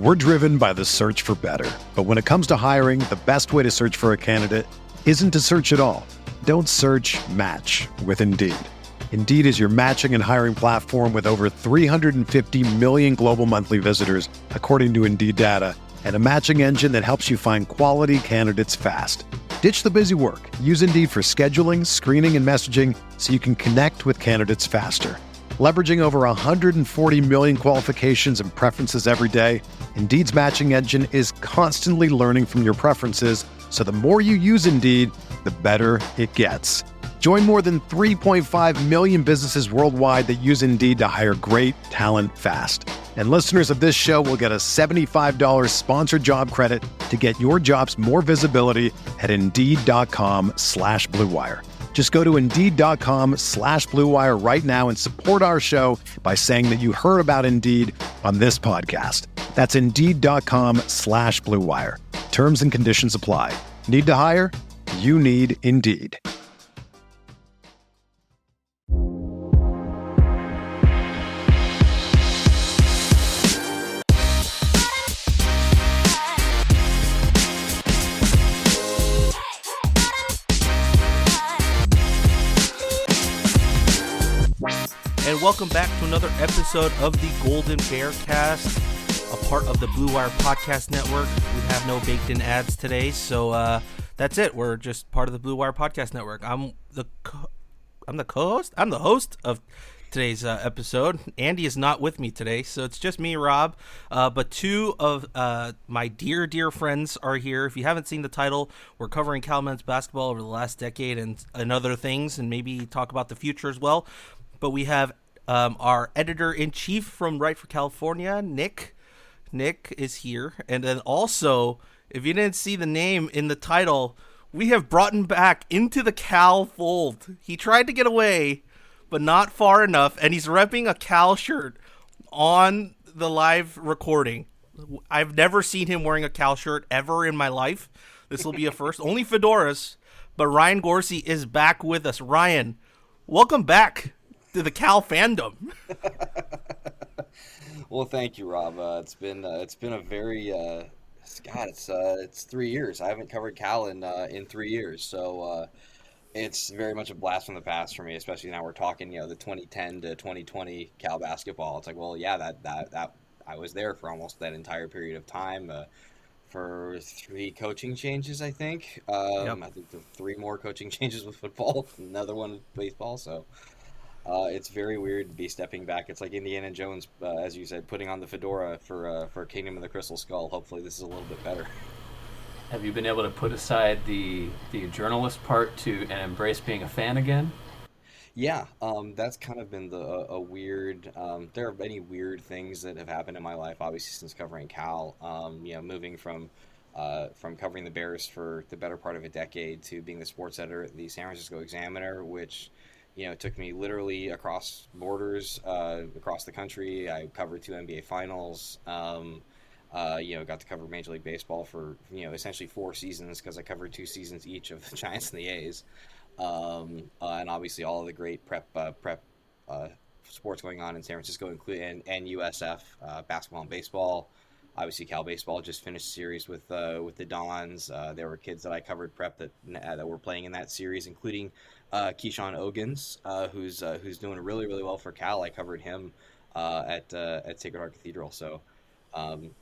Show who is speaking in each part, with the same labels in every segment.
Speaker 1: We're driven by the search for better. But when it comes to hiring, the best way to search for a candidate isn't to search at all. Don't search, match with Indeed. Indeed is your matching and hiring platform with over 350 million global monthly visitors, according to Indeed data, and a matching engine that helps you find quality candidates fast. Ditch the busy work. Use Indeed for scheduling, screening, and messaging so you can connect with candidates faster. Leveraging over 140 million qualifications and preferences every day, Indeed's matching engine is constantly learning from your preferences, so the more you use Indeed, the better it gets. Join more than 3.5 million businesses worldwide that use Indeed to hire great talent fast. And listeners of this show will get a $75 sponsored job credit to get your jobs more visibility at Indeed.com/Blue Wire. Just go to Indeed.com/Blue Wire right now and support our show by saying that you heard about Indeed on this podcast. That's Indeed.com/Blue Wire. Terms and conditions apply. Need to hire? You need Indeed.
Speaker 2: And welcome back to another episode of the Golden Bear Cast, a part of the Blue Wire Podcast Network. We have no baked-in ads today, so that's it. We're just part of the Blue Wire Podcast Network. I'm the co-host. I'm the host of today's episode. Andy is not with me today, so it's just me, Rob. But two of my dear friends are here. If you haven't seen the title, we're covering Cal men's basketball over the last decade and other things, and maybe talk about the future as well. But we have our editor-in-chief from Right for California, Nick. Nick is here. And then also, if you didn't see the name in the title, we have brought him back into the Cal fold. He tried to get away, but not far enough, and he's repping a Cal shirt on the live recording. I've never seen him wearing a Cal shirt ever in my life. This will be a first. Only fedoras, but Ryan Gorsey is back with us. Ryan, welcome back to the Cal fandom.
Speaker 3: Well, thank you, Rob. It's been a very it's 3 years. I haven't covered Cal in 3 years, so it's very much a blast from the past for me. Especially now we're talking, the 2010 to 2020 Cal basketball. It's like, well, yeah, that I was there for almost that entire period of time. For 3 coaching changes, I think. Yep. I think the 3 more coaching changes with football, another one with baseball. So. It's very weird to be stepping back. It's like Indiana Jones, as you said, putting on the fedora for Kingdom of the Crystal Skull. Hopefully this is a little bit better.
Speaker 4: Have you been able to put aside the journalist part and embrace being a fan again?
Speaker 3: Yeah, that's kind of been a weird. There are many weird things that have happened in my life, obviously, since covering Cal. Moving from covering the Bears for the better part of a decade to being the sports editor at the San Francisco Examiner, which it took me literally across borders, across the country. I covered 2 NBA finals. Got to cover Major League Baseball for essentially 4 seasons because I covered 2 seasons each of the Giants and the A's, and obviously all of the great prep sports going on in San Francisco, including and USF basketball and baseball. Obviously, Cal baseball just finished a series with the Dons. There were kids that I covered prep that were playing in that series, including Keyshawn Ogans, who's doing really, really well for Cal. I covered him at Sacred Heart Cathedral. So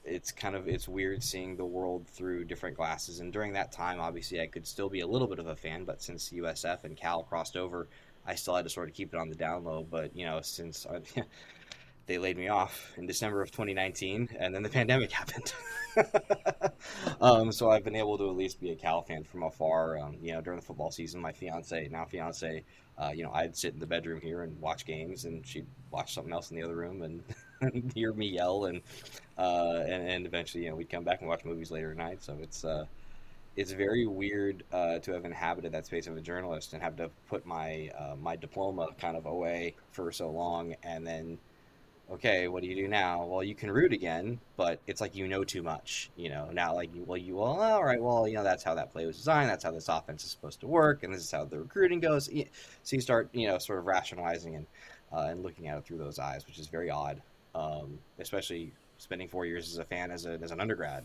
Speaker 3: it's weird seeing the world through different glasses. And during that time, obviously, I could still be a little bit of a fan. But since USF and Cal crossed over, I still had to sort of keep it on the down low. But since they laid me off in December of 2019, and then the pandemic happened. So I've been able to at least be a Cal fan from afar. During the football season, my fiance, I'd sit in the bedroom here and watch games, and she'd watch something else in the other room and hear me yell, and eventually, we'd come back and watch movies later at night. So it's very weird to have inhabited that space of a journalist and have to put my my diploma kind of away for so long, and then. Okay, what do you do now? Well, you can root again, but it's like too much. Now all right, that's how that play was designed. That's how this offense is supposed to work, and this is how the recruiting goes. So you start, sort of rationalizing and looking at it through those eyes, which is very odd. Especially spending 4 years as a fan as an undergrad.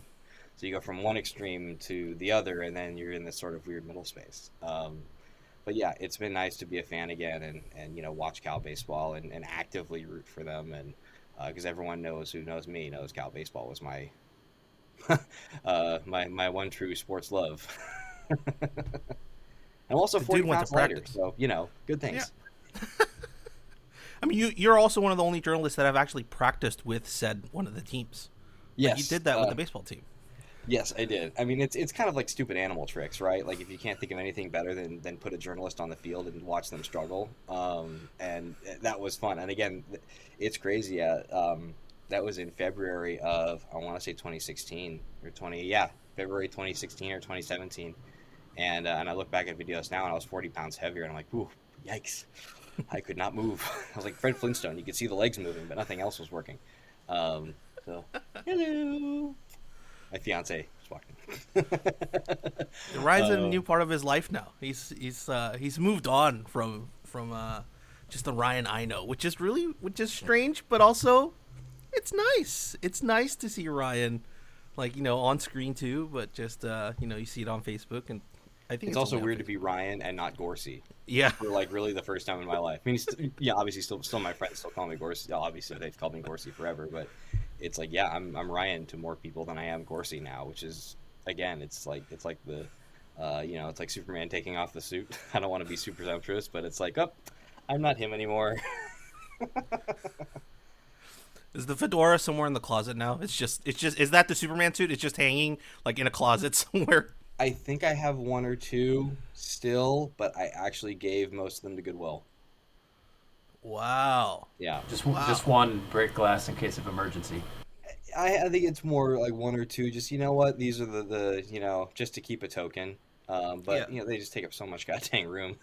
Speaker 3: So you go from one extreme to the other, and then you're in this sort of weird middle space. But yeah, it's been nice to be a fan again and watch Cal baseball and actively root for them. And because everyone who knows me knows Cal baseball was my my one true sports love. I'm also 40 pounds lighter, so good things.
Speaker 2: Yeah. I mean, you're also one of the only journalists that have actually practiced with said one of the teams.
Speaker 3: Yes,
Speaker 2: like you did that with the baseball team.
Speaker 3: Yes, I did. I mean, it's kind of like stupid animal tricks, right? Like if you can't think of anything better than put a journalist on the field and watch them struggle, and that was fun. And again, it's crazy. That was in February of, I want to say 2016 or February 2016 or 2017. And I look back at videos now, and I was 40 pounds heavier, and I'm like, ooh, yikes. I could not move. I was like Fred Flintstone. You could see the legs moving, but nothing else was working. So, hello. My fiance is walking.
Speaker 2: Ryan's in a new part of his life now. He's moved on from just the Ryan I know, which is strange, but also it's nice. It's nice to see Ryan, on screen too, but just you see it on Facebook, and I think
Speaker 3: it's also weird to be Ryan and not Gorsey.
Speaker 2: Yeah,
Speaker 3: for really the first time in my life. I mean, obviously still my friends still call me Gorsey. Obviously they've called me Gorsey forever, but it's like, yeah, I'm Ryan to more people than I am Gorsey now, which is, again, it's like the it's like Superman taking off the suit. I don't want to be super presumptuous, but it's like, I'm not him anymore.
Speaker 2: Is the fedora somewhere in the closet now? It's just is that the Superman suit? It's just hanging in a closet somewhere.
Speaker 3: I think I have one or two still, but I actually gave most of them to Goodwill.
Speaker 2: Wow.
Speaker 3: Yeah.
Speaker 4: Just one, break glass in case of emergency.
Speaker 3: I think it's more like one or two. Just, these are the just to keep a token. But they just take up so much goddamn room.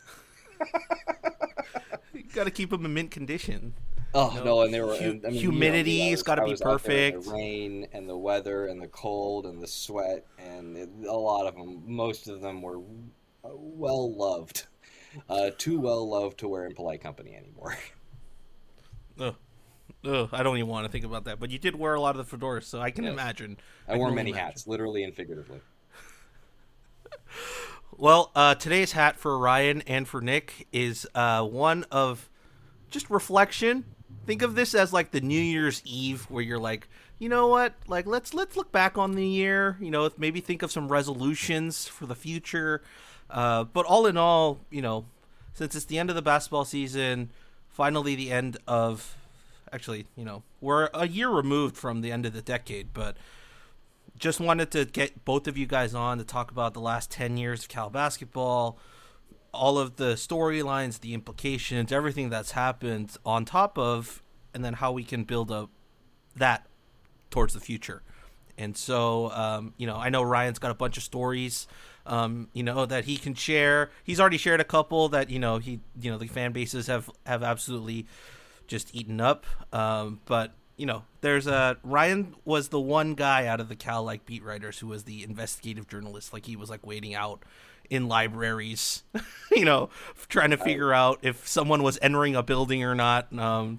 Speaker 2: You got to keep them in mint condition.
Speaker 3: Oh no, and they were
Speaker 2: humidity's got to be perfect.
Speaker 3: The rain and the weather and the cold and the sweat and a lot of them, most of them were well loved, too well loved to wear in polite company anymore.
Speaker 2: I don't even want to think about that. But you did wear a lot of the fedoras, so I can imagine.
Speaker 3: I wore many hats, literally and figuratively.
Speaker 2: Well, today's hat for Ryan and for Nick is one of just reflection. Think of this as like the New Year's Eve, where you're like, you know what? Like, let's look back on the year. Maybe think of some resolutions for the future. But all in all, since it's the end of the basketball season, finally the end of, actually, we're a year removed from the end of the decade, but just wanted to get both of you guys on to talk about the last 10 years of Cal basketball, all of the storylines, the implications, everything that's happened on top of, and then how we can build up that towards the future. And so, I know Ryan's got a bunch of stories, that he can share. He's already shared a couple that, the fan bases have absolutely just eaten up. But, there's Ryan was the one guy out of the Cal beat writers who was the investigative journalist. He was waiting out in libraries, trying to figure out if someone was entering a building or not.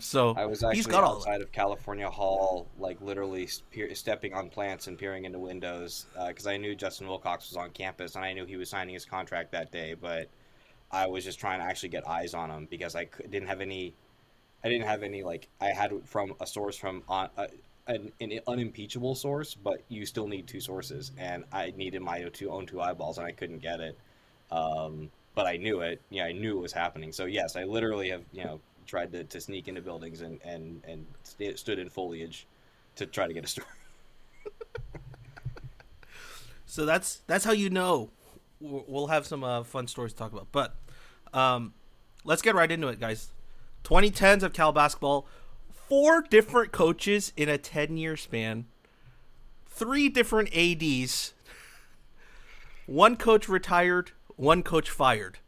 Speaker 2: So
Speaker 3: I was actually
Speaker 2: he's got
Speaker 3: outside of California Hall, literally stepping on plants and peering into windows, because I knew Justin Wilcox was on campus and I knew he was signing his contract that day. But I was just trying to actually get eyes on him because I didn't have any. I had from a source from an unimpeachable source, but you still need two sources, and I needed my own two eyeballs, and I couldn't get it. But I knew it. Yeah, I knew it was happening. So yes, I literally have tried to sneak into buildings and stood in foliage to try to get a story.
Speaker 2: So that's how we'll have some fun stories to talk about. But let's get right into it, guys. 2010s of Cal basketball. 4 different coaches in a 10-year span. 3 different ADs. 1 coach retired, 1 coach fired.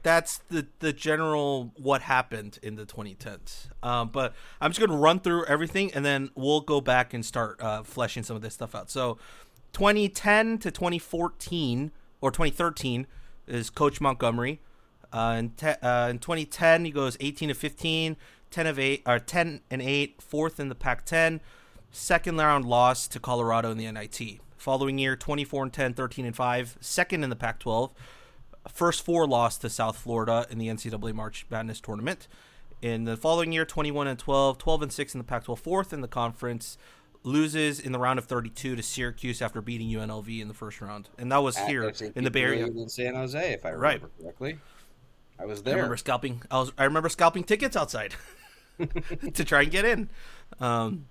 Speaker 2: That's the general what happened in the 2010s. But I'm just going to run through everything, and then we'll go back and start fleshing some of this stuff out. So 2010 to 2014, or 2013, is Coach Montgomery. In 2010, he goes 18 to 15. 10-8, fourth in the Pac-10, second round loss to Colorado in the NIT. Following year, 24-10, 13-5, second in the Pac-12. First four loss to South Florida in the NCAA March Madness tournament. In the following year, 21-12, 12-6 in the Pac-12, fourth in the conference. Loses in the round of 32 to Syracuse after beating UNLV in the first round, and that was here in the Bay Area
Speaker 3: in San Jose, if I remember correctly. I was there.
Speaker 2: I remember scalping tickets outside to try and get in. And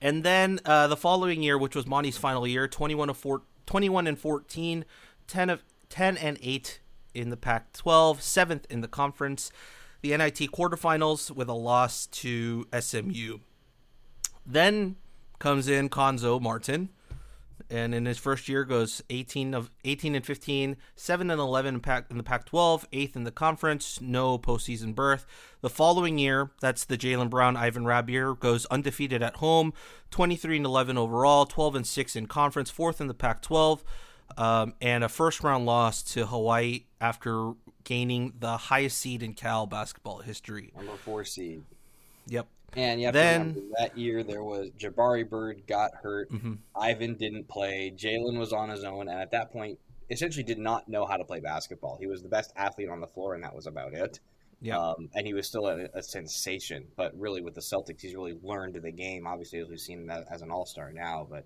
Speaker 2: then the following year, which was Monty's final year, 21-14, 10-8 in the Pac-12, seventh in the conference. The NIT quarterfinals with a loss to SMU. Then comes in Cuonzo Martin, and in his first year goes 18-15, 7-11 in the Pac-12, eighth in the conference, no postseason berth. The following year, that's the Jaylen Brown, Ivan Rabb year, goes undefeated at home, 23-11 overall, 12-6 in conference, fourth in the Pac-12, and a first round loss to Hawaii after gaining the highest seed in Cal basketball history.
Speaker 3: Number 4 seed.
Speaker 2: Yep.
Speaker 3: And you have to remember that year there was Jabari Bird got hurt.
Speaker 2: Mm-hmm.
Speaker 3: Ivan didn't play. Jaylen was on his own, and at that point, essentially did not know how to play basketball. He was the best athlete on the floor, and that was about it.
Speaker 2: Yeah.
Speaker 3: And he was still a sensation. But really, with the Celtics, he's really learned the game. Obviously, as we've seen him as an all-star now. But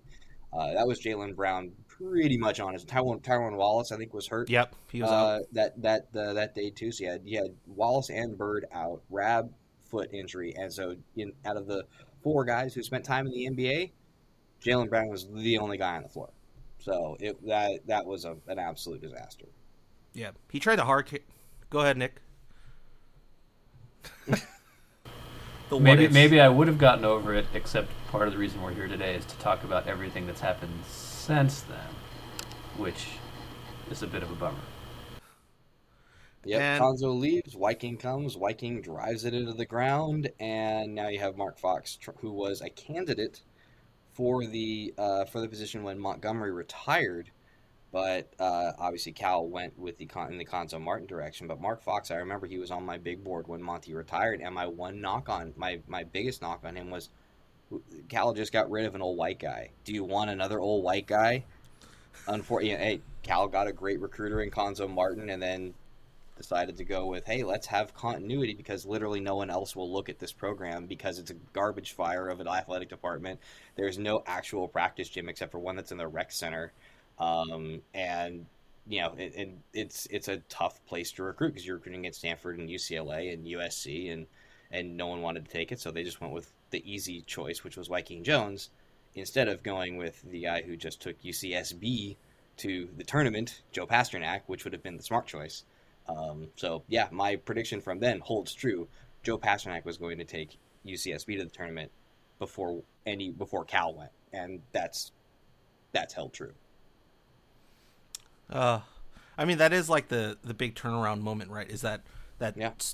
Speaker 3: that was Jaylen Brown pretty much on his. Tyrone Wallace, I think, was hurt.
Speaker 2: Yep, he was out.
Speaker 3: That day too. So you had Wallace and Bird out. Rabb foot injury, and so out of the 4 guys who spent time in the NBA, Jaylen Brown was the only guy on the floor. So that was an absolute disaster.
Speaker 2: Yeah, he tried to hard kick. Go ahead, Nick.
Speaker 4: Maybe I would have gotten over it, except part of the reason we're here today is to talk about everything that's happened since then, which is a bit of a bummer.
Speaker 3: Yep, Cuonzo leaves, Wyking comes, Wyking drives it into the ground, and now you have Mark Fox, who was a candidate for the position when Montgomery retired, but obviously Cal went with in the Cuonzo Martin direction. But Mark Fox, I remember he was on my big board when Monty retired, and my biggest knock on him was Cal just got rid of an old white guy. Do you want another old white guy? Unfortunately, hey, Cal got a great recruiter in Cuonzo Martin, and then decided to go with, hey, let's have continuity because literally no one else will look at this program because it's a garbage fire of an athletic department. There's no actual practice gym except for one that's in the rec center. And it's a tough place to recruit because you're recruiting at Stanford and UCLA and USC, and no one wanted to take it, so they just went with the easy choice, which was Wyking Jones, instead of going with the guy who just took UCSB to the tournament, Joe Pasternak, which would have been the smart choice. So yeah, my prediction from then holds true. Joe Pasternak was going to take UCSB to the tournament before Cal went, and that's held true.
Speaker 2: I mean, that is like the big turnaround moment, right? Is that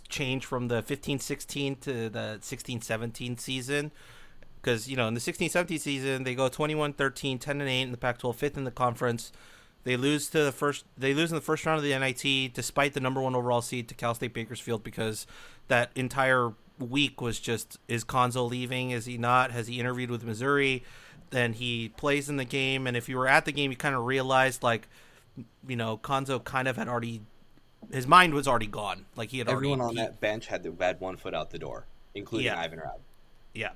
Speaker 2: change from the 15-16 to the 16-17 season? Because, in the 16-17 season, they go 21-13, 10-8 in the Pac-12, fifth in the conference. They lose in the first round of the NIT, despite the number 1 overall seed to Cal State Bakersfield, because that entire week was just, is Cuonzo leaving? Is he not? Has he interviewed with Missouri? Then he plays in the game, and if you were at the game, you kind of realized, Cuonzo kind of had already, his mind was already gone. Like he had
Speaker 3: everyone on that bench had one foot out the door, including Ivan Rabb.
Speaker 2: Yeah,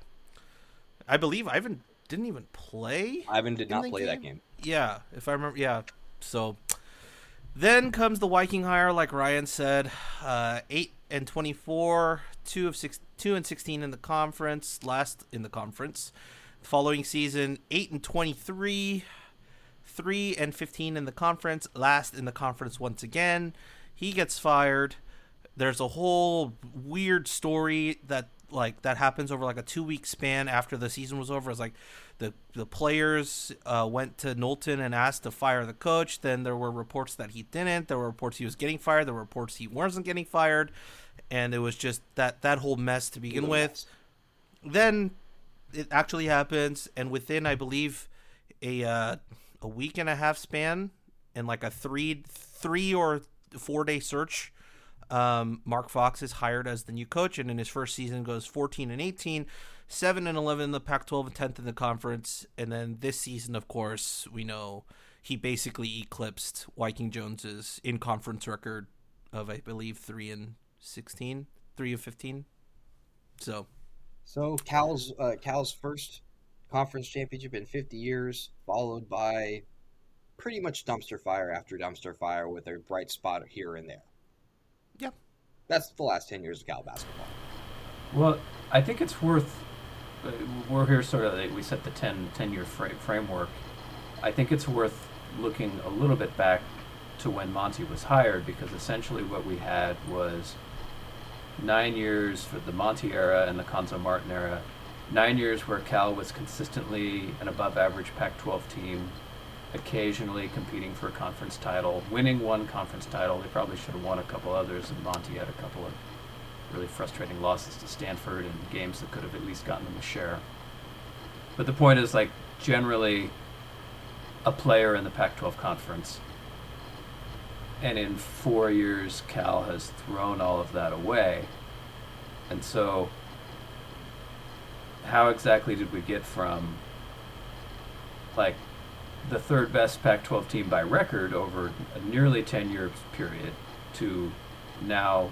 Speaker 2: I believe Ivan didn't even play.
Speaker 3: Ivan did not play that game.
Speaker 2: Yeah, if I remember. Yeah. So then comes the Wyking hire, like Ryan said, 8-24, 2-16 in the conference, last in the conference. The following season, 8-23, 3-15 in the conference, last in the conference once again. He gets fired. There's a whole weird story that happens over like a 2-week span after the season was over. It's like the players went to Knowlton and asked to fire the coach. Then there were reports that he didn't. There were reports he was getting fired. There were reports he wasn't getting fired. And it was just that whole mess to begin with. Then it actually happens, and within, I believe, a week and a half span and like a 3 or 4 day search, Mark Fox is hired as the new coach, and in his first season goes 14-18, 7-11 in the Pac-12, and 10th in the conference. And then this season, of course, we know he basically eclipsed Viking Jones's in-conference record of, I believe, 3-16, 3-15.
Speaker 3: So Cal's first conference championship in 50 years, followed by pretty much dumpster fire after dumpster fire with a bright spot here and there.
Speaker 2: Yep.
Speaker 3: That's the last 10 years of Cal basketball.
Speaker 4: Well, I think it's worth. We're here sort of. We set the 10-year framework. I think it's worth looking a little bit back to when Monty was hired, because essentially what we had was 9 years for the Monty era and the Cuonzo Martin era. 9 years where Cal was consistently an above-average Pac-12 team, occasionally competing for a conference title, winning one conference title. They probably should have won a couple others, and Monty had a couple of really frustrating losses to Stanford in games that could have at least gotten them a share. But the point is, like, generally a player in the Pac-12 conference. And in 4 years, Cal has thrown all of that away. And so how exactly did we get from, like, the third best Pac-12 team by record over a nearly 10-year period to now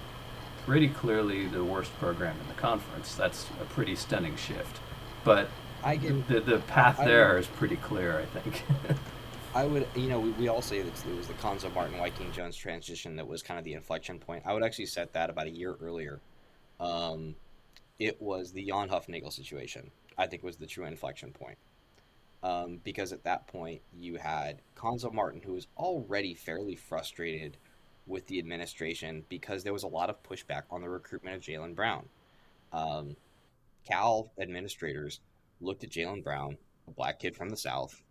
Speaker 4: pretty clearly the worst program in the conference? That's a pretty stunning shift. But the path there is pretty clear, I think.
Speaker 3: I would, we all say that it was the Cuonzo Martin, Viking Jones transition that was kind of the inflection point. I would actually set that about a year earlier. It was the Jan Hufnagel situation, I think, was the true inflection point. Because at that point, you had Cuonzo Martin, who was already fairly frustrated with the administration because there was a lot of pushback on the recruitment of Jaylen Brown. Cal administrators looked at Jaylen Brown, a black kid from the South,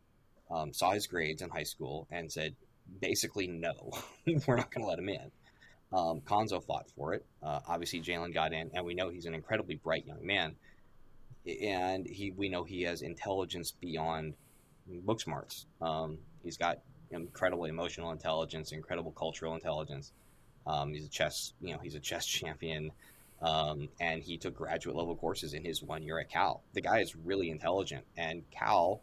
Speaker 3: saw his grades in high school, and said, basically, no, we're not going to let him in. Cuonzo fought for it. Obviously, Jaylen got in, and we know he's an incredibly bright young man. And we know he has intelligence beyond book smarts. He's got incredible emotional intelligence, incredible cultural intelligence. He's a chess champion, and he took graduate level courses in his 1 year at Cal. The guy is really intelligent, and Cal,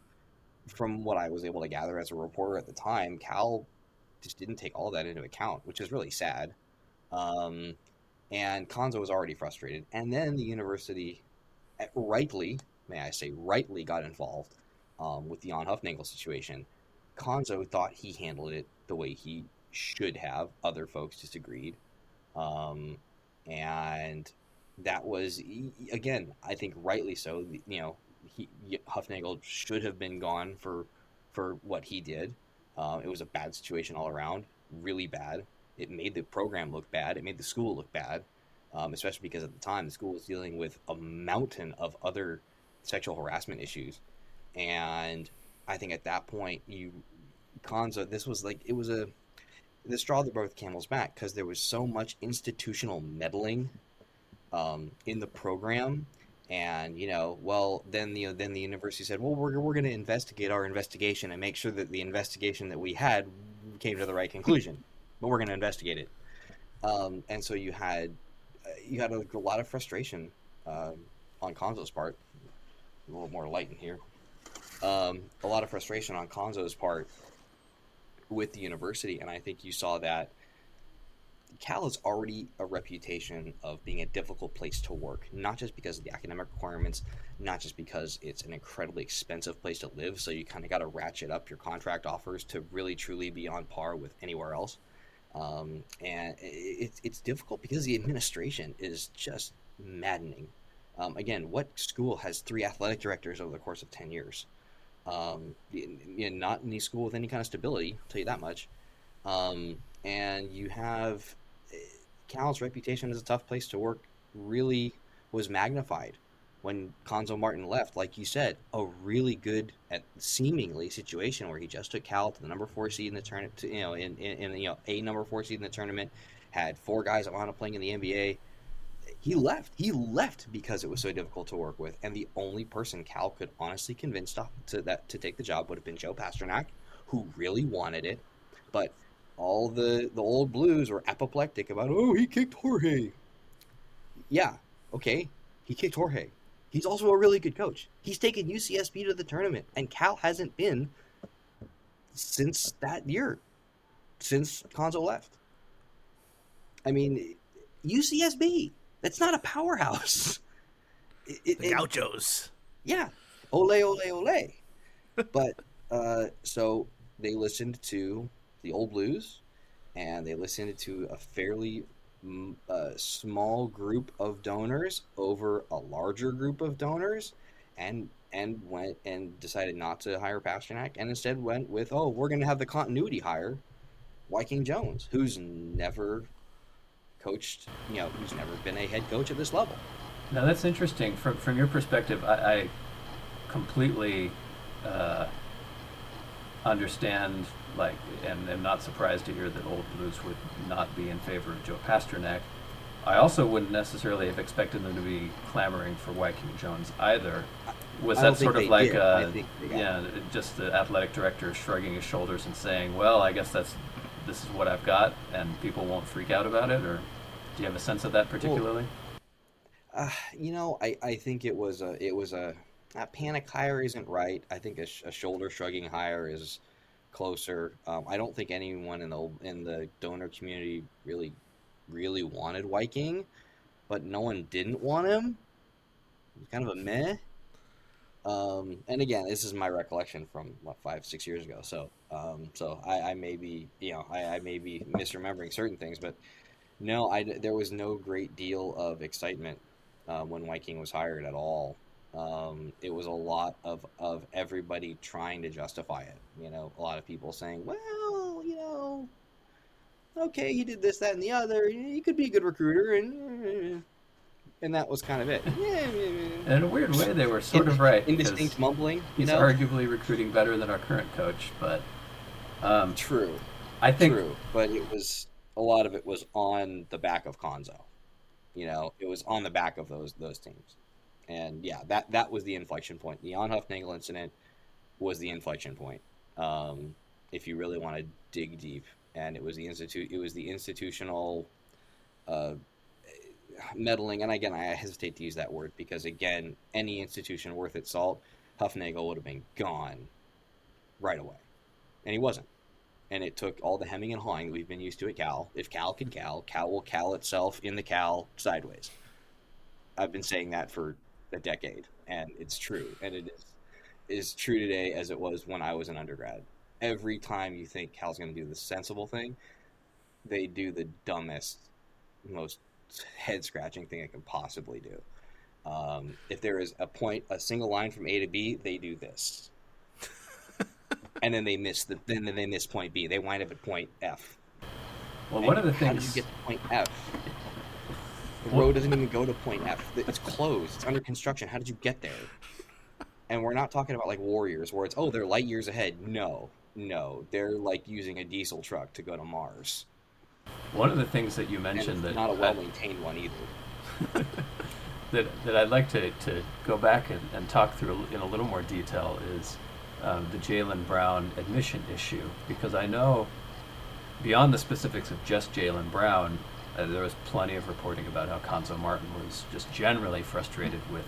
Speaker 3: from what I was able to gather as a reporter at the time, Cal just didn't take all that into account, which is really sad. And Cuonzo was already frustrated, and then the university, rightly got involved with the Jan Hufnagel situation. Cuonzo thought he handled it the way he should have. Other folks disagreed. And that was, again, I think rightly so. Hufnagel should have been gone for what he did. It was a bad situation all around, really bad. It made the program look bad. It made the school look bad. Especially because at the time the school was dealing with a mountain of other sexual harassment issues. And I think at that point, Cuonzo, this was like, it was the straw that broke the camel's back, because there was so much institutional meddling in the program. And, then the university said, well, we're going to investigate our investigation and make sure that the investigation that we had came to the right conclusion, but we're going to investigate it. And so you had a lot of frustration on Cuonzo's part. A little more light in here. A lot of frustration on Cuonzo's part with the university, and I think you saw that Cal has already a reputation of being a difficult place to work, not just because of the academic requirements, not just because it's an incredibly expensive place to live, so you kind of got to ratchet up your contract offers to really truly be on par with anywhere else. And it's difficult because the administration is just maddening. Again, what school has 3 athletic directors over the course of 10 years? Not any school with any kind of stability, I'll tell you that much. And you have Cal's reputation as a tough place to work really was magnified when Cuonzo Martin left. Like you said, a really good, seemingly, situation where he just took Cal to the number 4 seed in the tournament, a number 4 seed in the tournament, had 4 guys that wound up playing in the NBA. He left because it was so difficult to work with, and the only person Cal could honestly convince to take the job would have been Joe Pasternak, who really wanted it, but all the old Blues were apoplectic about, oh, he kicked Jorge. Yeah, okay, he kicked Jorge. He's also a really good coach. He's taken UCSB to the tournament, and Cal hasn't been since that year, since Conzo left. I mean, UCSB, that's not a powerhouse.
Speaker 2: The Gauchos.
Speaker 3: Yeah, ole, ole, ole. But so they listened to the old Blues, and they listened to a fairly small group of donors over a larger group of donors, and went and decided not to hire Pasternak, and instead went with, oh, we're going to have the continuity hire Wyking Jones, who's never coached, who's never been a head coach at this level.
Speaker 4: Now that's interesting. From your perspective, I completely understand, and am not surprised to hear that old Blues would not be in favor of Joe Pasternak. I also wouldn't necessarily have expected them to be clamoring for Wyking Jones either. Was that sort of like just the athletic director shrugging his shoulders and saying, well, I guess this is what I've got, and people won't freak out about it? Or do you have a sense of that particularly?
Speaker 3: I think it was a panic hire isn't right. I think a shoulder shrugging hire is closer. I don't think anyone in the donor community really wanted Wyking, but no one didn't want him. It was kind of a meh. And again, this is my recollection from 5-6 years ago. So I may be I may be misremembering certain things, but no, there was no great deal of excitement when Wyking was hired at all. It was a lot of everybody trying to justify it. A lot of people saying, well, okay, he did this, that, and the other. He could be a good recruiter, and that was kind of it.
Speaker 4: And in a weird way, they were sort of right.
Speaker 3: Indistinct mumbling.
Speaker 4: He's arguably recruiting better than our current coach, but
Speaker 3: true.
Speaker 4: I think
Speaker 3: true, but a lot of it was on the back of Conzo. It was on the back of those teams. And yeah, that was the inflection point. The Jan Hufnagel incident was the inflection point. If you really want to dig deep, and it was the institutional meddling. And again, I hesitate to use that word because again, any institution worth its salt, Hufnagel would have been gone right away, and he wasn't. And it took all the hemming and hawing that we've been used to at Cal. If Cal can Cal will Cal itself in the Cal sideways. I've been saying that for a decade, and it's true. And it is true today as it was when I was an undergrad. Every time you think Cal's going to do the sensible thing, they do the dumbest, most head-scratching thing it can possibly do. If there is a single line from A to B, they do this. And then they miss point B. They wind up at point F.
Speaker 4: Well, one of the things.
Speaker 3: How did you get to point F? The road doesn't even go to point F. It's closed. It's under construction. How did you get there? And we're not talking about like Warriors, where it's they're light years ahead. No, they're like using a diesel truck to go to Mars.
Speaker 4: One of the things that you mentioned that
Speaker 3: not a well-maintained one either.
Speaker 4: that I'd like to go back and talk through in a little more detail is the Jaylen Brown admission issue, because I know beyond the specifics of just Jaylen Brown, there was plenty of reporting about how Conzo Martin was just generally frustrated with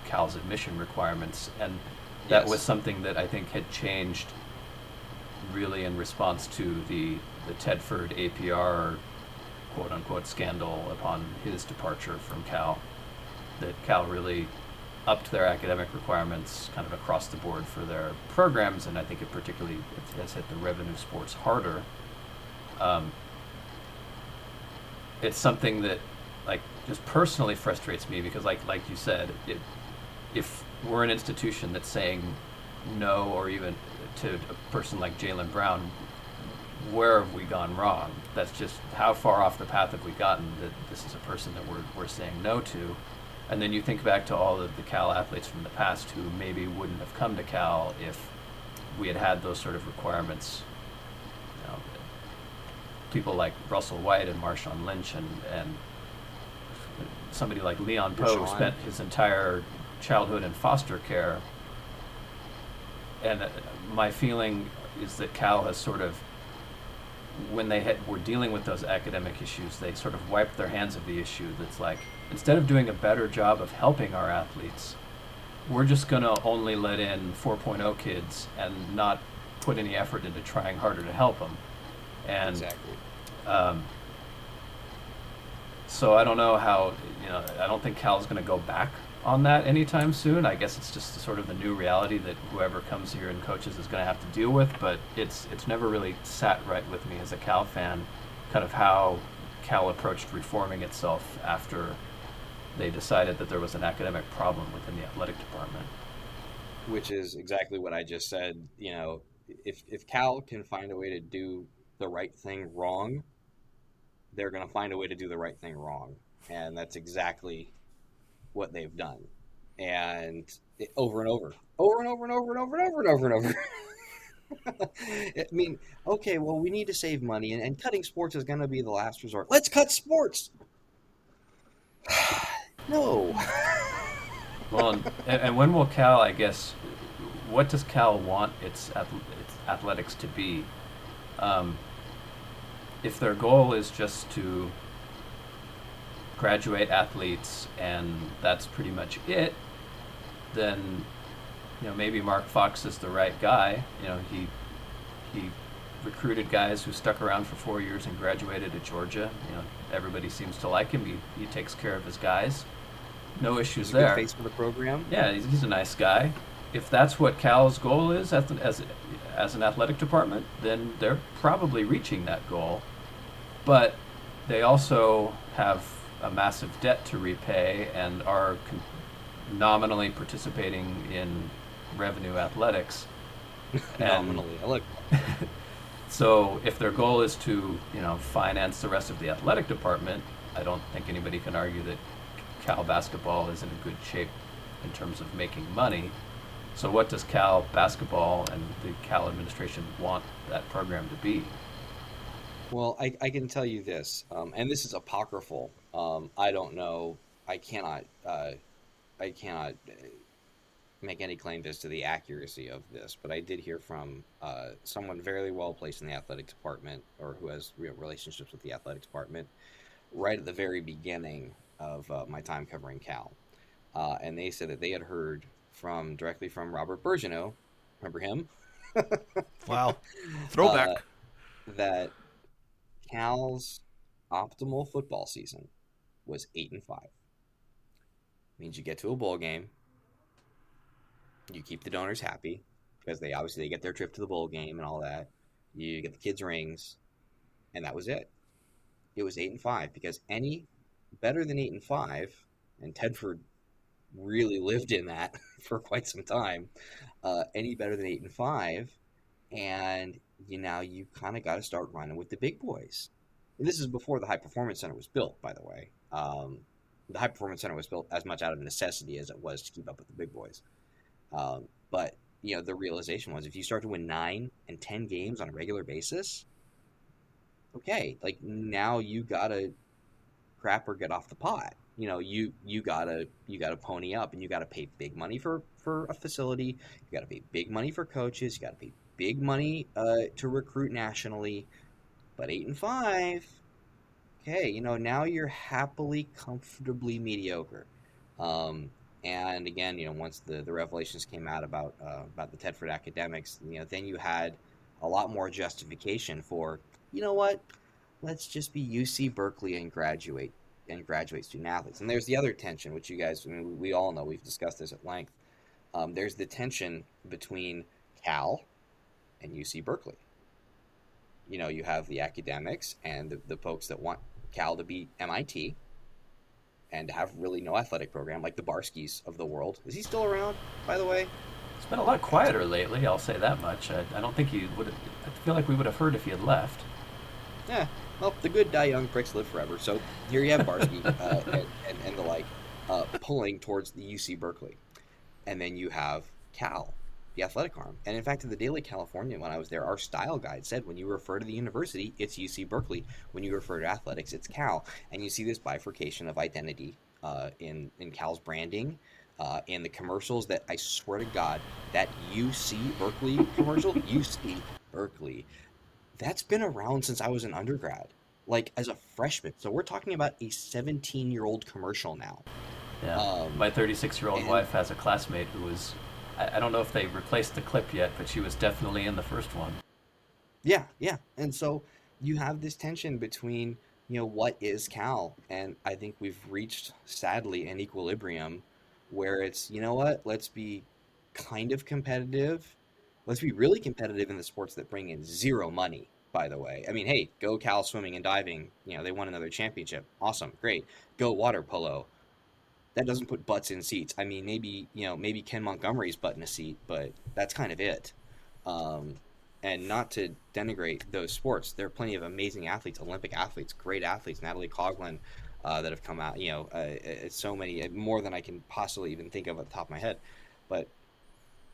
Speaker 4: Cal's admission requirements, and that was something that I think had changed really in response to the Tedford APR quote-unquote scandal upon his departure from Cal, that Cal really upped their academic requirements kind of across the board for their programs, and I think it particularly has hit the revenue sports harder. It's something that just personally frustrates me because like you said, if we're an institution that's saying no, or even to a person like Jaylen Brown, where have we gone wrong? That's just how far off the path have we gotten that this is a person that we're saying no to. And then you think back to all of the Cal athletes from the past who maybe wouldn't have come to Cal if we had those sort of requirements. People like Russell White and Marshawn Lynch and somebody like Leon Poe spent his entire childhood in foster care. And my feeling is that Cal has sort of when they were dealing with those academic issues, they sort of wiped their hands of the issue. That's like, instead of doing a better job of helping our athletes, we're just going to only let in 4.0 kids and not put any effort into trying harder to help them. And
Speaker 3: Exactly.
Speaker 4: so I don't know how, I don't think Cal's going to go back on that anytime soon. I guess it's just sort of the new reality that whoever comes here and coaches is going to have to deal with, but it's never really sat right with me as a Cal fan, kind of how Cal approached reforming itself after they decided that there was an academic problem within the athletic department.
Speaker 3: Which is exactly what I just said. If Cal can find a way to do the right thing wrong, they're going to find a way to do the right thing wrong. And that's exactly what they've done. And over and over. Over and over and over and over and over and over and over. I mean, okay, well, we need to save money, and cutting sports is going to be the last resort. Let's cut sports! No.
Speaker 4: Well, and when will Cal, I guess, what does Cal want its athletics to be? If their goal is just to graduate athletes and that's pretty much it, then maybe Mark Fox is the right guy. He recruited guys who stuck around for 4 years and graduated at Georgia. Everybody seems to like him. He takes care of his guys. No issues
Speaker 3: He's a
Speaker 4: there.
Speaker 3: good face for the program.
Speaker 4: Yeah, he's a nice guy. If that's what Cal's goal is as an athletic department, then they're probably reaching that goal. But they also have a massive debt to repay and are nominally participating in revenue athletics.
Speaker 3: Nominally. I like
Speaker 4: So if their goal is to, finance the rest of the athletic department, I don't think anybody can argue that Cal basketball is in a good shape in terms of making money. So what does Cal basketball and the Cal administration want that program to be?
Speaker 3: Well, I can tell you this, and this is apocryphal. I don't know. I cannot make any claims as to the accuracy of this, but I did hear from someone very well placed in the athletic department, or who has real relationships with the athletic department, right at the very beginning of my time covering Cal, and they said that they had heard directly from Robert Bergeneau, remember him?
Speaker 2: Wow, throwback.
Speaker 3: That Cal's optimal football season was 8-5. Means you get to a bowl game, you keep the donors happy because they get their trip to the bowl game and all that. You get the kids rings, and that was it. It was 8-5 because any better than 8-5, and Tedford really lived in that for quite some time. Any better than 8-5, and you kind of got to start running with the big boys. And this is before the High Performance Center was built, by the way. The High Performance Center was built as much out of necessity as it was to keep up with the big boys. But the realization was, if you start to win 9 and 10 games on a regular basis, okay, like now you gotta crap or get off the pot. You gotta pony up, and you gotta pay big money for a facility. You gotta pay big money for coaches. You gotta pay big money to recruit nationally. But 8-5, okay, now you're happily, comfortably mediocre. And again, once the revelations came out about the Tedford academics, then you had a lot more justification for, what, let's just be UC Berkeley and graduate student athletes. And there's the other tension, which you guys, we all know, we've discussed this at length. There's the tension between Cal and UC Berkeley. You have the academics and the folks that want Cal to be MIT and to have really no athletic program, like the Barskis of the world. Is he still around, by the way?
Speaker 4: It's been a lot quieter lately, I'll say that much. I don't think he would have, I feel like we would have heard if he had left.
Speaker 3: Yeah, well, the good die young, pricks live forever. So here you have Barsky and the like pulling towards the UC Berkeley. And then you have Cal, the athletic arm. And in fact, in the Daily California, when I was there, our style guide said when you refer to the university, it's UC Berkeley. When you refer to athletics, it's Cal. And you see this bifurcation of identity in Cal's branding, in the commercials that I swear to God, that UC Berkeley commercial, UC Berkeley, That's been around since I was an undergrad, like as a freshman. So we're talking about a 17-year-old commercial now.
Speaker 4: Yeah.
Speaker 3: Um,
Speaker 4: My 36-year-old
Speaker 3: and
Speaker 4: wife has a classmate who was, I don't know if they replaced the clip yet, but she was definitely in the first one.
Speaker 3: yeah, yeah. And so you have this tension between, what is Cal? And I think we've reached, sadly, an equilibrium where it's, you know what, let's be kind of competitive. Let's be really competitive in the sports that bring in zero money, by the way. I mean, hey, go Cal swimming and diving. They won another championship. Awesome, great. Go water polo. That doesn't put butts in seats. I mean, maybe Ken Montgomery's butt in a seat, but that's kind of it. Um, and not to denigrate those sports, there are plenty of amazing athletes, Olympic athletes, great athletes, Natalie Coughlin, that have come out. So many, more than I can possibly even think of at the top of my head. But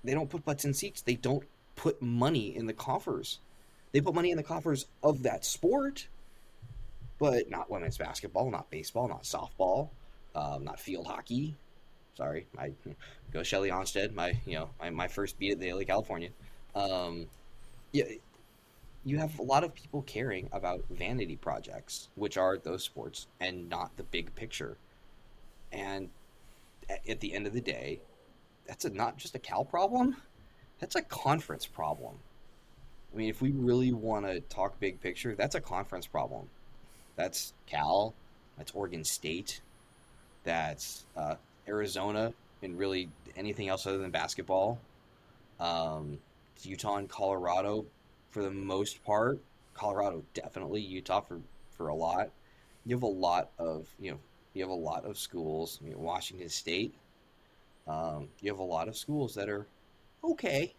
Speaker 3: they don't put butts in seats. They don't put money in the coffers. They put money in the coffers of that sport, but not women's basketball, not baseball, not softball, not field hockey. Sorry, I go Shelly Onstead, my first beat at the LA California. Um, yeah, you have a lot of people caring about vanity projects, which are those sports, and not the big picture. And at the end of the day, that's not just a Cal problem. That's a conference problem. I mean, if we really want to talk big picture, that's a conference problem. That's Cal. That's Oregon State. That's Arizona, and really anything else other than basketball. It's Utah and Colorado for the most part. Colorado definitely. Utah for a lot. You have a lot of schools. Washington State. You have a lot of schools that are okay.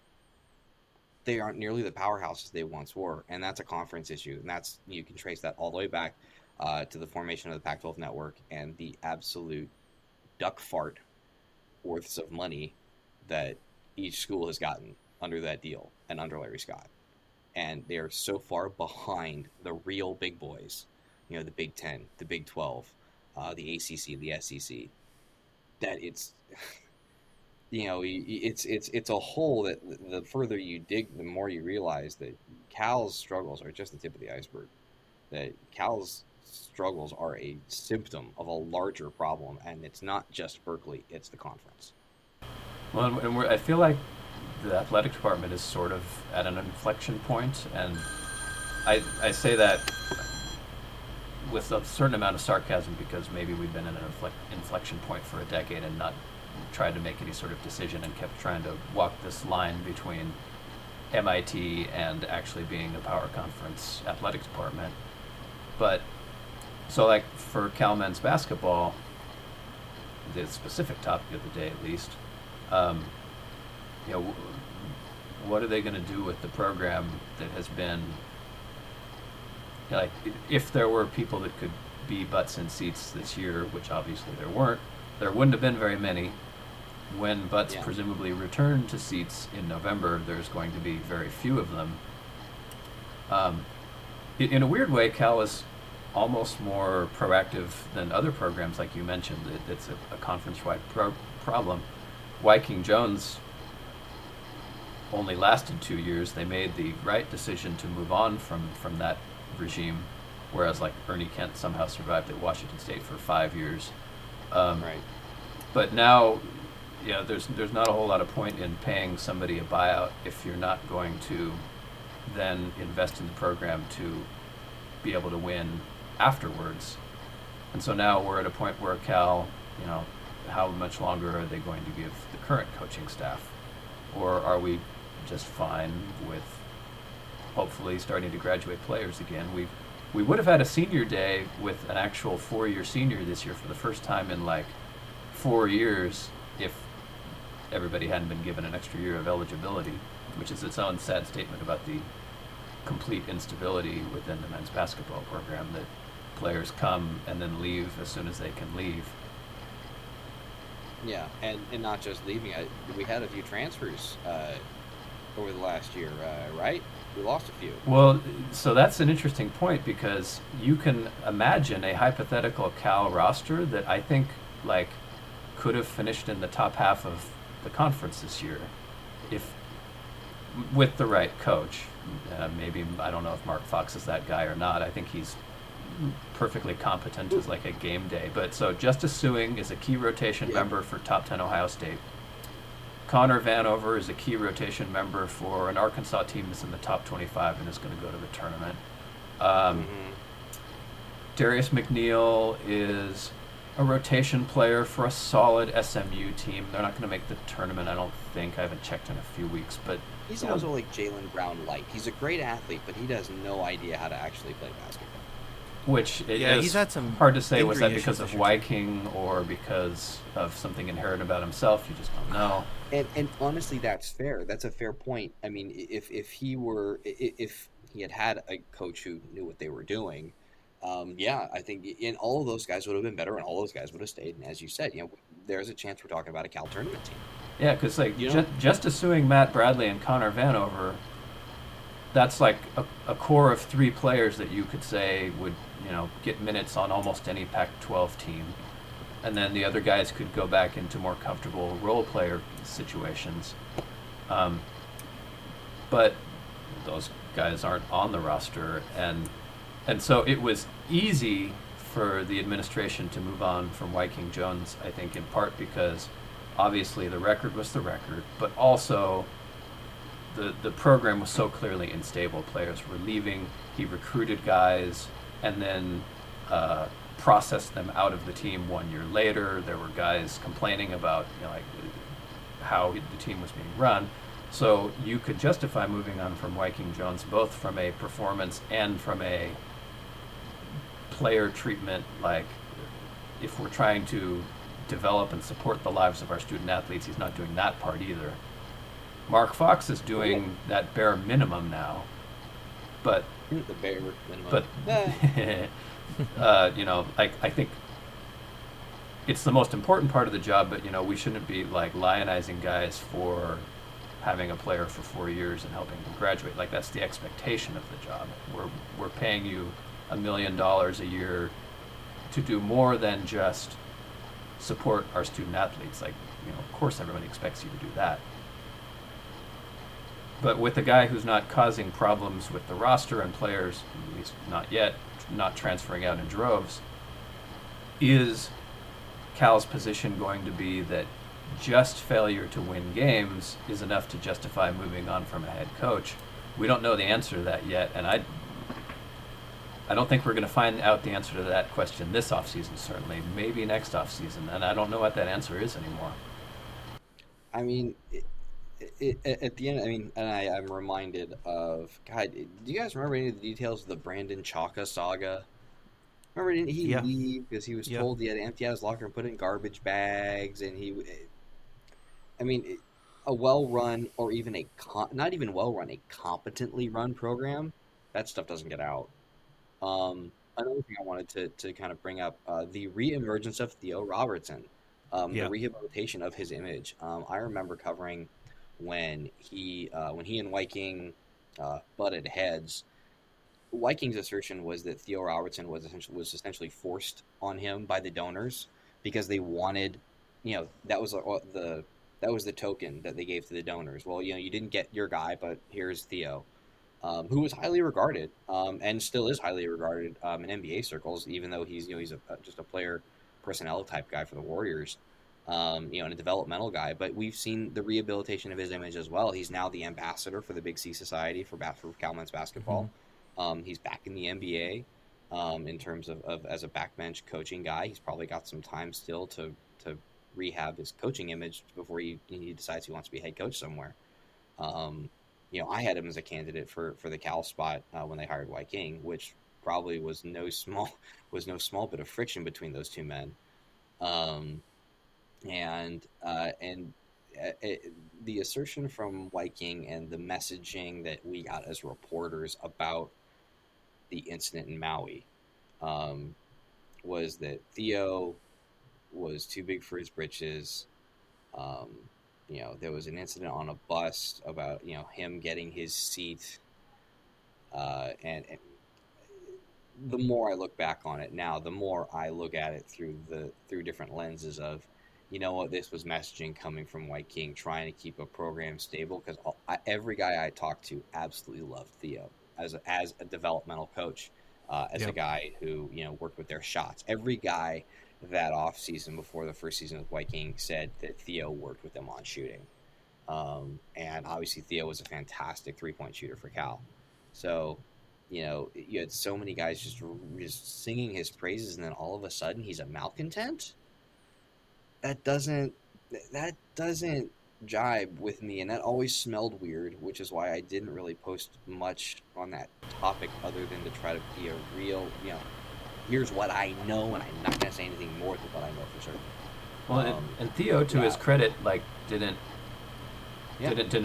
Speaker 3: They aren't nearly the powerhouses they once were, and that's a conference issue. And you can trace that all the way back to the formation of the Pac-12 network and the absolute duck fart worths of money that each school has gotten under that deal and under Larry Scott. And they're so far behind the real big boys, the Big Ten, the Big 12, the ACC, the SEC, that it's a hole that the further you dig, the more you realize that Cal's struggles are just the tip of the iceberg. That Cal's struggles are a symptom of a larger problem, and it's not just Berkeley; it's the conference.
Speaker 4: Well, and I feel like the athletic department is sort of at an inflection point, and I say that with a certain amount of sarcasm because maybe we've been in an inflection point for a decade and not tried to make any sort of decision and kept trying to walk this line between MIT and actually being a power conference athletic department. But so like for Cal men's basketball, the specific topic of the day at least, what are they going to do with the program that has been, like, if there were people that could be butts in seats this year, which obviously there weren't, there wouldn't have been very many. When butts presumably return to seats in November, there's going to be very few of them. In a weird way, Cal is almost more proactive than other programs, like you mentioned. It's a conference-wide problem. Wyking Jones only lasted 2 years. They made the right decision to move on from that regime, whereas like Ernie Kent somehow survived at Washington State for 5 years.
Speaker 3: Right.
Speaker 4: But now, there's not a whole lot of point in paying somebody a buyout if you're not going to then invest in the program to be able to win afterwards. And so now we're at a point where Cal, how much longer are they going to give the current coaching staff? Or are we just fine with hopefully starting to graduate players again? We would have had a senior day with an actual 4-year senior this year for the first time in like 4 years if everybody hadn't been given an extra year of eligibility, which is its own sad statement about the complete instability within the men's basketball program, that players come and then leave as soon as they can leave.
Speaker 3: Yeah, and not just leaving. We had a few transfers over the last year, right? We lost a few.
Speaker 4: Well, so that's an interesting point because you can imagine a hypothetical Cal roster that I think like could have finished in the top half of the conference this year if with the right coach. Maybe, I don't know if Mark Fox is that guy or not. I think he's perfectly competent as like a game day. But so Justice Suing is a key rotation member for top 10 Ohio State. Connor Vanover is a key rotation member for an Arkansas team that's in the top 25 and is going to go to the tournament. Darius McNeil is a rotation player for a solid SMU team. They're not going to make the tournament, I don't think. I haven't checked in a few weeks, but
Speaker 3: he's also like Jaylen Brown light. He's a great athlete, but he has no idea how to actually play basketball.
Speaker 4: Which
Speaker 2: he's had some
Speaker 4: hard to say. Was that
Speaker 2: injury
Speaker 4: because
Speaker 2: issues
Speaker 4: of Viking or because of something inherent about himself? You just don't know.
Speaker 3: And honestly, that's fair. That's a fair point. I mean, if he had a coach who knew what they were doing, I think and all of those guys would have been better, and all those guys would have stayed. And as you said, there's a chance we're talking about a Cal tournament team.
Speaker 4: Yeah, because like just assuming Matt Bradley and Connor Vanover, that's like a core of 3 players that you could say would get minutes on almost any Pac-12 team, and then the other guys could go back into more comfortable role player situations. But those guys aren't on the roster, and so it was easy for the administration to move on from Viking Jones, I think in part because obviously the record was the record, but also the program was so clearly unstable. Players were leaving, he recruited guys, and then processed them out of the team 1 year later. There were guys complaining about how the team was being run. So you could justify moving on from Viking Jones both from a performance and from a player treatment. Like, if we're trying to develop and support the lives of our student athletes, he's not doing that part either. Mark Fox is doing that bare minimum now, but
Speaker 3: the bare minimum.
Speaker 4: But I think it's the most important part of the job. But we shouldn't be like lionizing guys for having a player for 4 years and helping them graduate. Like, that's the expectation of the job. We're paying you $1 million a year to do more than just support our student athletes. Like, of course everybody expects you to do that. But with a guy who's not causing problems with the roster and players, at least not yet, not transferring out in droves, is Cal's position going to be that just failure to win games is enough to justify moving on from a head coach? We don't know the answer to that yet, and I don't think we're going to find out the answer to that question this offseason, certainly. Maybe next offseason, and I don't know what that answer is anymore.
Speaker 3: I mean, at the end, and I'm reminded of, God, do you guys remember any of the details of the Brandon Chaka saga? Remember, didn't he leave because he was told he had to empty out his locker and put it in garbage bags, and a well-run, or even not even well-run, a competently run program, that stuff doesn't get out. Another thing I wanted to kind of bring up, the reemergence of Theo Robertson, the rehabilitation of his image. I remember covering when he and Viking butted heads. Viking's assertion was that Theo Robertson was essentially forced on him by the donors because they wanted, that was the token that they gave to the donors. Well, you didn't get your guy, but here's Theo, who was highly regarded, and still is highly regarded in NBA circles, even though he's just a player personnel type guy for the Warriors, and a developmental guy. But we've seen the rehabilitation of his image as well. He's now the ambassador for the Big C Society for Cal men's basketball. Mm-hmm. He's back in the NBA in terms of as a backbench coaching guy. He's probably got some time still to rehab his coaching image before he decides he wants to be head coach somewhere. I had him as a candidate for the Cal spot when they hired Viking, which probably was no small bit of friction between those two men. The assertion from Viking and the messaging that we got as reporters about the incident in Maui was that Theo was too big for his britches. There was an incident on a bus about him getting his seat, and the more I look back on it now, the more I look at it through different lenses of, this was messaging coming from Viking trying to keep a program stable, because every guy I talked to absolutely loved Theo as a developmental coach, as a
Speaker 2: Yep.
Speaker 3: guy who worked with their shots. Every guy that off season before the first season of Viking said that Theo worked with them on shooting, and obviously Theo was a fantastic 3-point shooter for Cal. So you had so many guys just singing his praises, and then all of a sudden he's a malcontent. That doesn't jibe with me, and that always smelled weird, which is why I didn't really post much on that topic other than to try to be a real, here's what I know, and I'm not going to say anything more than what I know for certain.
Speaker 4: Well, and Theo, to his credit, like didn't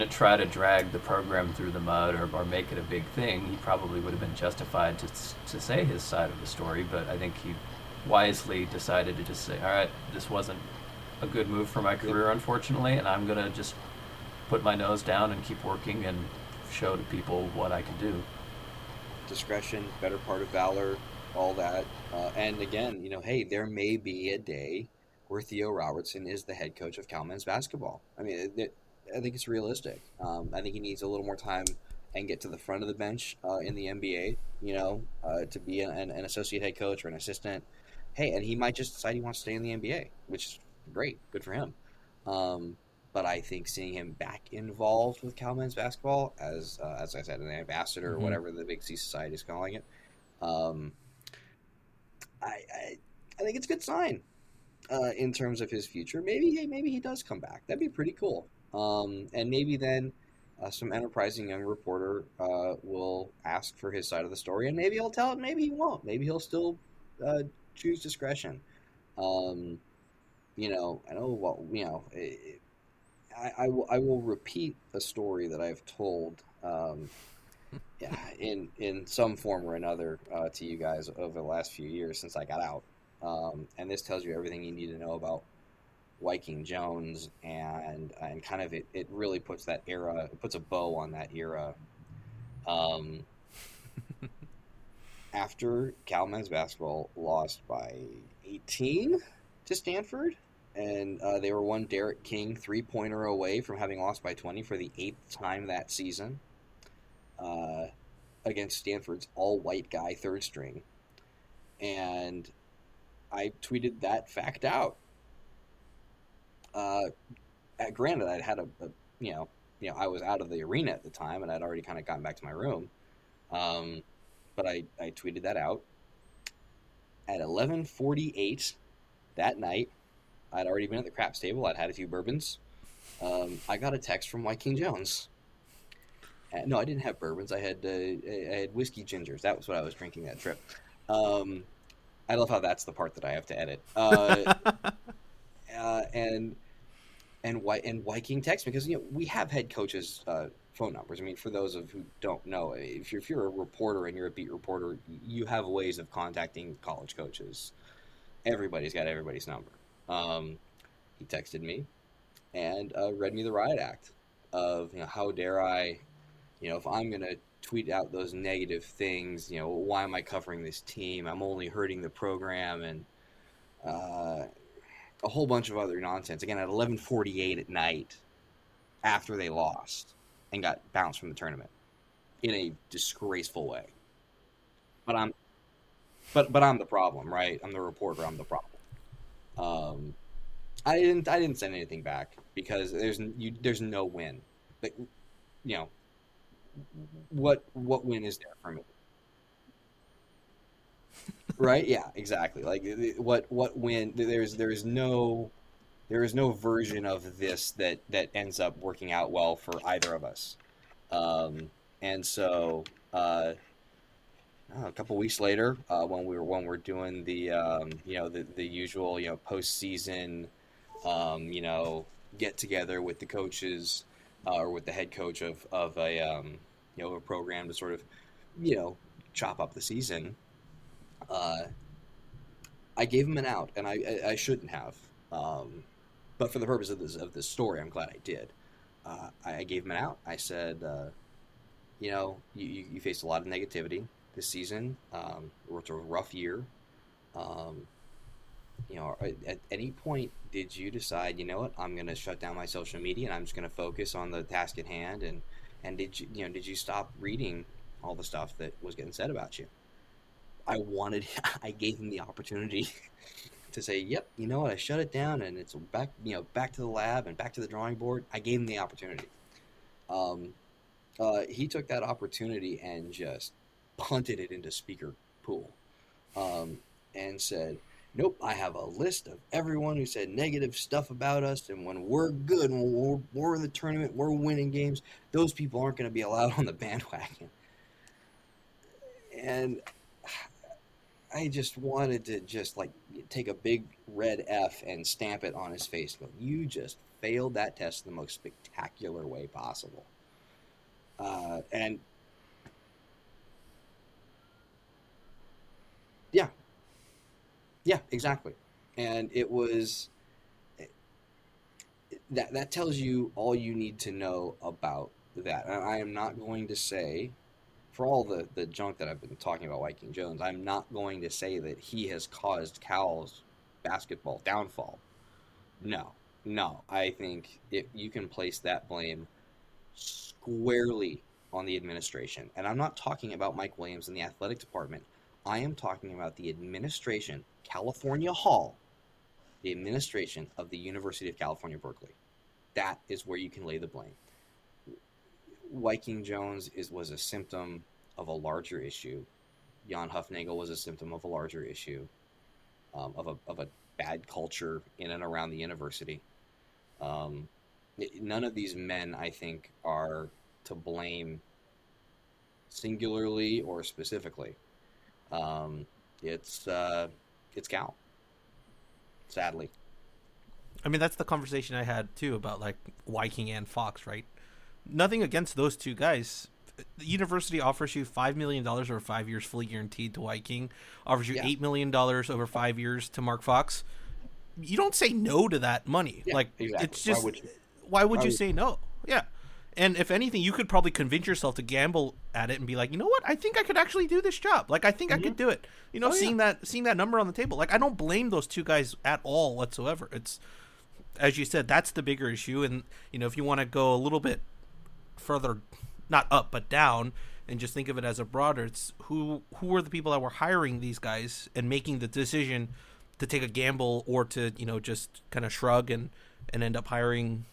Speaker 4: try to drag the program through the mud or make it a big thing. He probably would have been justified to say his side of the story, but I think he wisely decided to just say, all right, this wasn't a good move for my career, unfortunately, and I'm going to just put my nose down and keep working and show to people what I can do.
Speaker 3: Discretion, better part of valor, all that. And again, hey, there may be a day where Theo Robertson is the head coach of Cal men's basketball. I mean, I think it's realistic. I think he needs a little more time and get to the front of the bench in the NBA, to be an associate head coach or an assistant. Hey, and he might just decide he wants to stay in the NBA, which is great. Good for him. But I think seeing him back involved with Cal men's basketball as I said, an ambassador or whatever the Big C Society is calling it, I think it's a good sign in terms of his future. Maybe he does come back. That'd be pretty cool. And maybe then some enterprising young reporter will ask for his side of the story, and maybe he'll tell it, maybe he won't. Maybe he'll still choose discretion. I know I will repeat a story that I've told in some form or another to you guys over the last few years since I got out. And this tells you everything you need to know about Viking Jones, and kind of it really puts that era, it puts a bow on that era. After Cal men's basketball lost by 18 to Stanford, and they were one Derek King 3-pointer away from having lost by 20 for the 8th time that season, against Stanford's all-white guy third string. And I tweeted that fact out. Granted, I'd had I was out of the arena at the time, and I'd already kind of gotten back to my room. But I tweeted that out at 11:48 that night. I'd already been at the craps table. I'd had a few bourbons. I got a text from Viking Jones. No, I didn't have bourbons. I had whiskey gingers. That was what I was drinking that trip. I love how that's the part that I have to edit. And Viking text, because we have head coaches' phone numbers. I mean, for those of who don't know, if you're a reporter and you're a beat reporter, you have ways of contacting college coaches. Everybody's got everybody's number. He texted me and read me the riot act of how dare I, if I'm gonna tweet out those negative things, why am I covering this team? I'm only hurting the program, and a whole bunch of other nonsense. Again, at 11:48 at night, after they lost and got bounced from the tournament in a disgraceful way. But I'm the problem, right? I'm the reporter. I'm the problem. I didn't send anything back because there's no win. But what win is there for me? Right? Yeah, exactly. Like what win? There is no version of this that ends up working out well for either of us. And so a couple weeks later, when we're doing the the usual postseason get together with the coaches or with the head coach of a a program to sort of chop up the season. I gave him an out, and I shouldn't have. But for the purpose of this story, I'm glad I did. I gave him an out. I said, you faced a lot of negativity this season. It's a rough year. At any point did you decide, you know what, I'm going to shut down my social media and I'm just going to focus on the task at hand? And did you stop reading all the stuff that was getting said about you? I gave him the opportunity to say, yep, you know what, I shut it down and it's back to the lab and back to the drawing board. I gave him the opportunity. He took that opportunity and just punted it into speaker pool, and said, nope, I have a list of everyone who said negative stuff about us, and when we're good, when we're in the tournament, we're winning games, those people aren't going to be allowed on the bandwagon. And I just wanted to just like take a big red F and stamp it on his face. But you just failed that test in the most spectacular way possible. And yeah, exactly. And it was that tells you all you need to know about that. And I am not going to say, for all the junk that I've been talking about Viking Jones, I'm not going to say that he has caused Cal's basketball downfall. No. I think you can place that blame squarely on the administration. And I'm not talking about Mike Williams and the athletic department. I am talking about the administration, California Hall, the administration of the University of California, Berkeley. That is where you can lay the blame. Viking Jones was a symptom of a larger issue. Jan Hufnagel was a symptom of a larger issue, of a bad culture in and around the university. None of these men, I think, are to blame singularly or specifically. It's Cal, sadly.
Speaker 2: I mean, that's the conversation I had too about like Viking and Fox, right? Nothing against those two guys. The university offers you $5 million over 5 years, fully guaranteed to Viking. Offers you $8 million over 5 years to Mark Fox. You don't say no to that money.
Speaker 3: Yeah,
Speaker 2: like
Speaker 3: exactly.
Speaker 2: It's just
Speaker 3: Why would
Speaker 2: you say no? Yeah. And if anything, you could probably convince yourself to gamble at it and be like, you know what? I think I could actually do this job. Like, I think I could do it. You know, seeing that number on the table. Like, I don't blame those two guys at all whatsoever. It's, as you said, that's the bigger issue. And, you know, if you want to go a little bit further, not up, but down, and just think of it as a broader, it's who are the people that were hiring these guys and making the decision to take a gamble or to, you know, just kind of shrug and end up hiring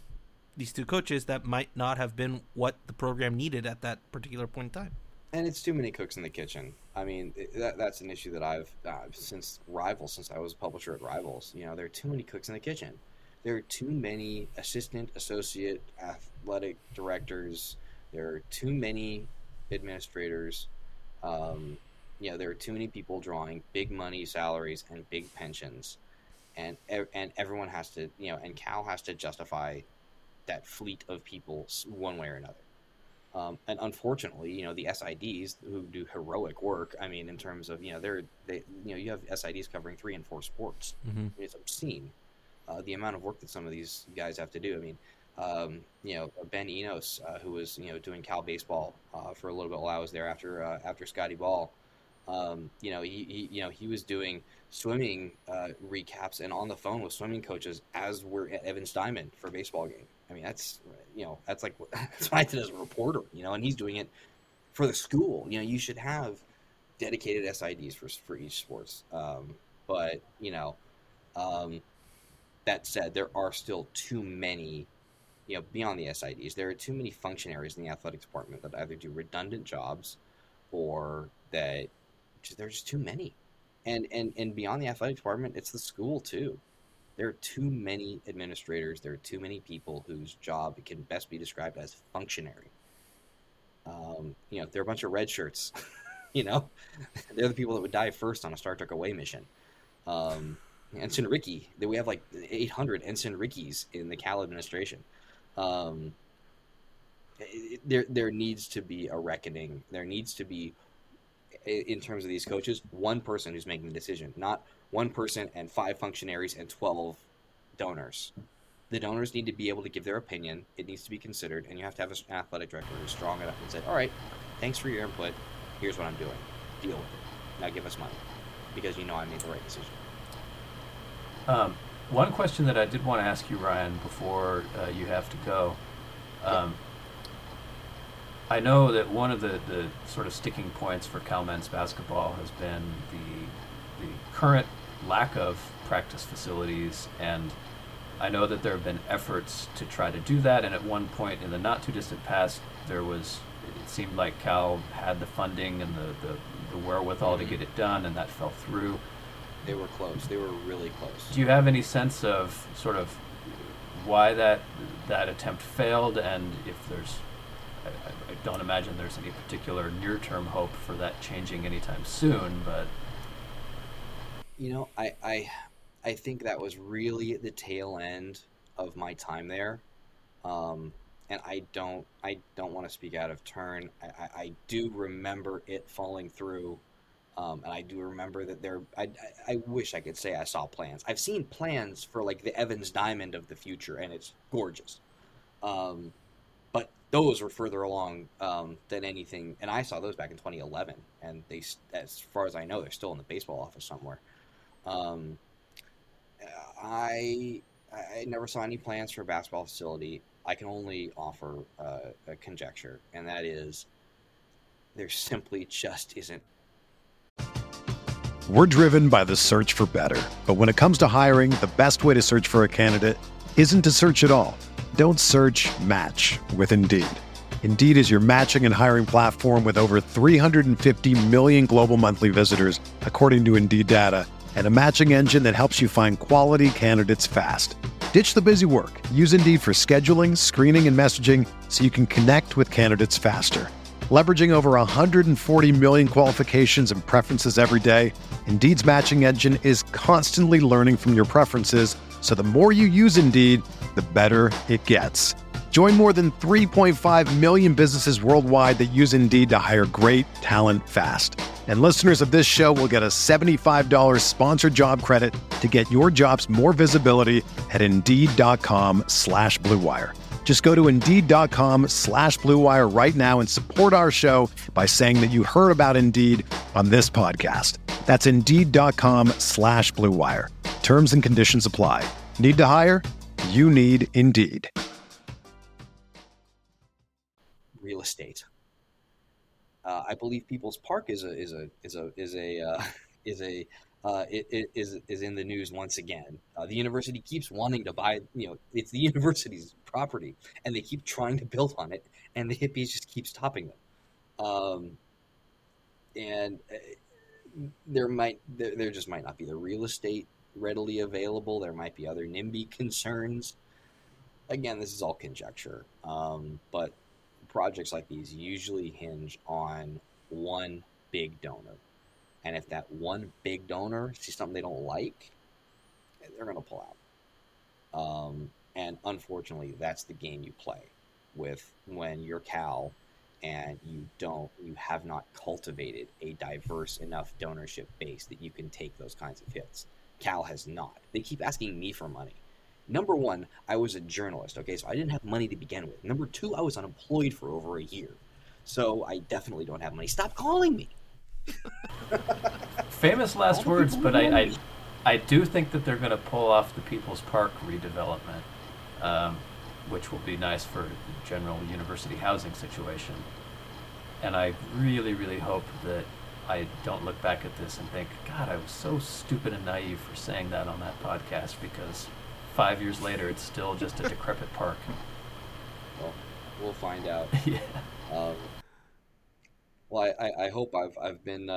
Speaker 2: these two coaches that might not have been what the program needed at that particular point in time.
Speaker 3: And it's too many cooks in the kitchen. I mean, that's an issue that I've since I was a publisher at Rivals. You know, there are too many cooks in the kitchen. There are too many assistant, associate, athletic directors. There are too many administrators. You know, there are too many people drawing big money salaries and big pensions, and everyone has to, you know, and Cal has to justify that fleet of people one way or another. And unfortunately, you know, the SIDs who do heroic work, I mean, in terms of, you know, you have SIDs covering 3 and 4 sports.
Speaker 2: Mm-hmm.
Speaker 3: It's obscene, the amount of work that some of these guys have to do. I mean, you know, Ben Enos, who was, you know, doing Cal baseball for a little bit while I was there after Scotty Ball. You know, he was doing swimming recaps and on the phone with swimming coaches as we're at Evan Steinman for a baseball game. I mean, that's, you know, that's what I did as a reporter, you know, and he's doing it for the school. You know, you should have dedicated SIDs for each sports. But, you know, that said, there are still too many, you know, beyond the SIDs, there are too many functionaries in the athletic department that either do redundant jobs or that there's just too many. And beyond the athletic department, it's the school too. There are too many administrators. There are too many people whose job can best be described as functionary. You know, they're a bunch of red shirts. You know, they're the people that would die first on a Star Trek away mission. Ensign Ricky, we have like 800 Ensign Rickies in the Cal administration. There needs to be a reckoning. There needs to be, in terms of these coaches, one person who's making the decision, not one person and 5 functionaries and 12 donors. The donors need to be able to give their opinion. It needs to be considered, and you have to have an athletic director who's strong enough and say, all right, thanks for your input. Here's what I'm doing. Deal with it. Now give us money, because you know I made the right decision.
Speaker 4: One question that I did want to ask you, Ryan, before you have to go. I know that one of the sort of sticking points for Cal men's basketball has been the current lack of practice facilities, and I know that there have been efforts to try to do that, and at one point in the not too distant past, it seemed like Cal had the funding and the wherewithal to get it done, and that fell through.
Speaker 3: They were close. They were really close.
Speaker 4: Do you have any sense of sort of why that attempt failed, and if there's, I don't imagine there's any particular near-term hope for that changing anytime soon, but
Speaker 3: I think that was really at the tail end of my time there, and I don't want to speak out of turn. I do remember it falling through. And I do remember that I wish I could say I saw plans. I've seen plans for like the Evans Diamond of the future, and it's gorgeous. But those were further along than anything. And I saw those back in 2011, and they, as far as I know, they're still in the baseball office somewhere. I never saw any plans for a basketball facility. I can only offer a conjecture, and that is there simply just isn't.
Speaker 1: We're driven by the search for better. But when it comes to hiring, the best way to search for a candidate isn't to search at all. Don't search, match with Indeed. Indeed is your matching and hiring platform with over 350 million global monthly visitors, according to Indeed data, and a matching engine that helps you find quality candidates fast. Ditch the busy work. Use Indeed for scheduling, screening, and messaging so you can connect with candidates faster. Leveraging over 140 million qualifications and preferences every day, Indeed's matching engine is constantly learning from your preferences, so the more you use Indeed, the better it gets. Join more than 3.5 million businesses worldwide that use Indeed to hire great talent fast. And listeners of this show will get a $75 sponsored job credit to get your jobs more visibility at Indeed.com/Blue Wire. Just go to Indeed.com/Blue Wire right now and support our show by saying that you heard about Indeed on this podcast. That's Indeed.com/Blue Wire. Terms and conditions apply. Need to hire? You need Indeed.
Speaker 3: Real estate. I believe People's Park is in the news once again. The university keeps wanting to buy, it's the university's property, and they keep trying to build on it, and the hippies just keep stopping them. There just might not be the real estate readily available. There might be other NIMBY concerns. Again, this is all conjecture, but projects like these usually hinge on one big donor. And if that one big donor sees something they don't like, they're going to pull out. And unfortunately, that's the game you play with when you're Cal and you have not cultivated a diverse enough donorship base that you can take those kinds of hits. Cal has not. They keep asking me for money. Number one, I was a journalist, okay, so I didn't have money to begin with. Number two, I was unemployed for over a year. So I definitely don't have money. Stop calling me.
Speaker 4: Famous last words, but I do think that they're going to pull off the People's Park redevelopment, which will be nice for the general university housing situation. And I really, really hope that I don't look back at this and think, God, I was so stupid and naive for saying that on that podcast, because 5 years later, it's still just a decrepit park.
Speaker 3: Well, we'll find out.
Speaker 4: Yeah.
Speaker 3: Well, I hope I've been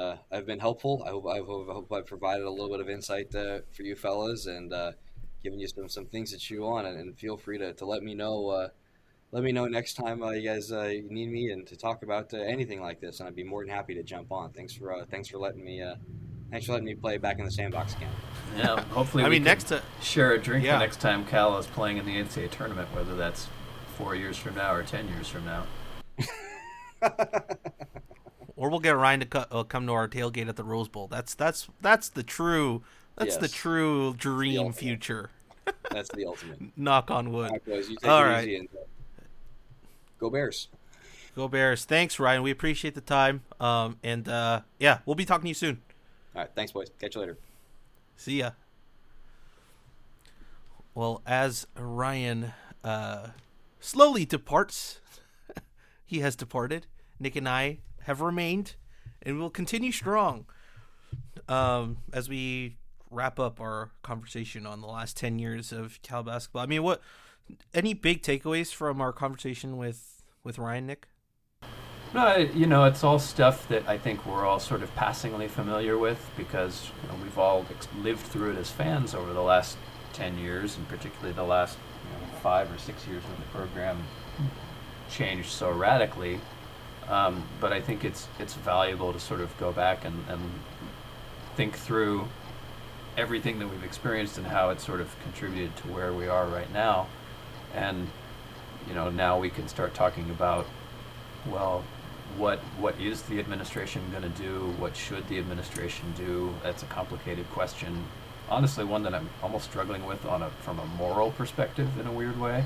Speaker 3: helpful. I hope I've provided a little bit of insight for you fellas and given you some things to chew on. And feel free to let me know. Let me know next time you guys need me and to talk about anything like this, and I'd be more than happy to jump on. Thanks for letting me play back in the sandbox again.
Speaker 4: Yeah, hopefully we can share a drink the next time Cal is playing in the NCAA tournament, whether that's 4 years from now or 10 years from now.
Speaker 2: Or we'll get Ryan to come to our tailgate at the Rose Bowl. That's the true the true dream future.
Speaker 3: That's the ultimate.
Speaker 2: Knock on wood.
Speaker 3: All right, boys, you take
Speaker 2: All
Speaker 3: it
Speaker 2: right.
Speaker 3: easy and go Bears.
Speaker 2: Go Bears. Thanks, Ryan. We appreciate the time. We'll be talking to you soon.
Speaker 3: All right, thanks, boys. Catch you later.
Speaker 2: See ya. Well, as Ryan slowly departs, he has departed. Nick and I have remained, and will continue strong as we wrap up our conversation on the last 10 years of Cal basketball. I mean, any big takeaways from our conversation with Ryan, Nick?
Speaker 4: No, it's all stuff that I think we're all sort of passingly familiar with because we've all lived through it as fans over the last 10 years, and particularly the last 5 or 6 years when the program changed so radically. But I think it's valuable to sort of go back and think through everything that we've experienced and how it sort of contributed to where we are right now. And now we can start talking about, well, what is the administration going to do? What should the administration do? That's a complicated question. Honestly, one that I'm almost struggling with from a moral perspective in a weird way,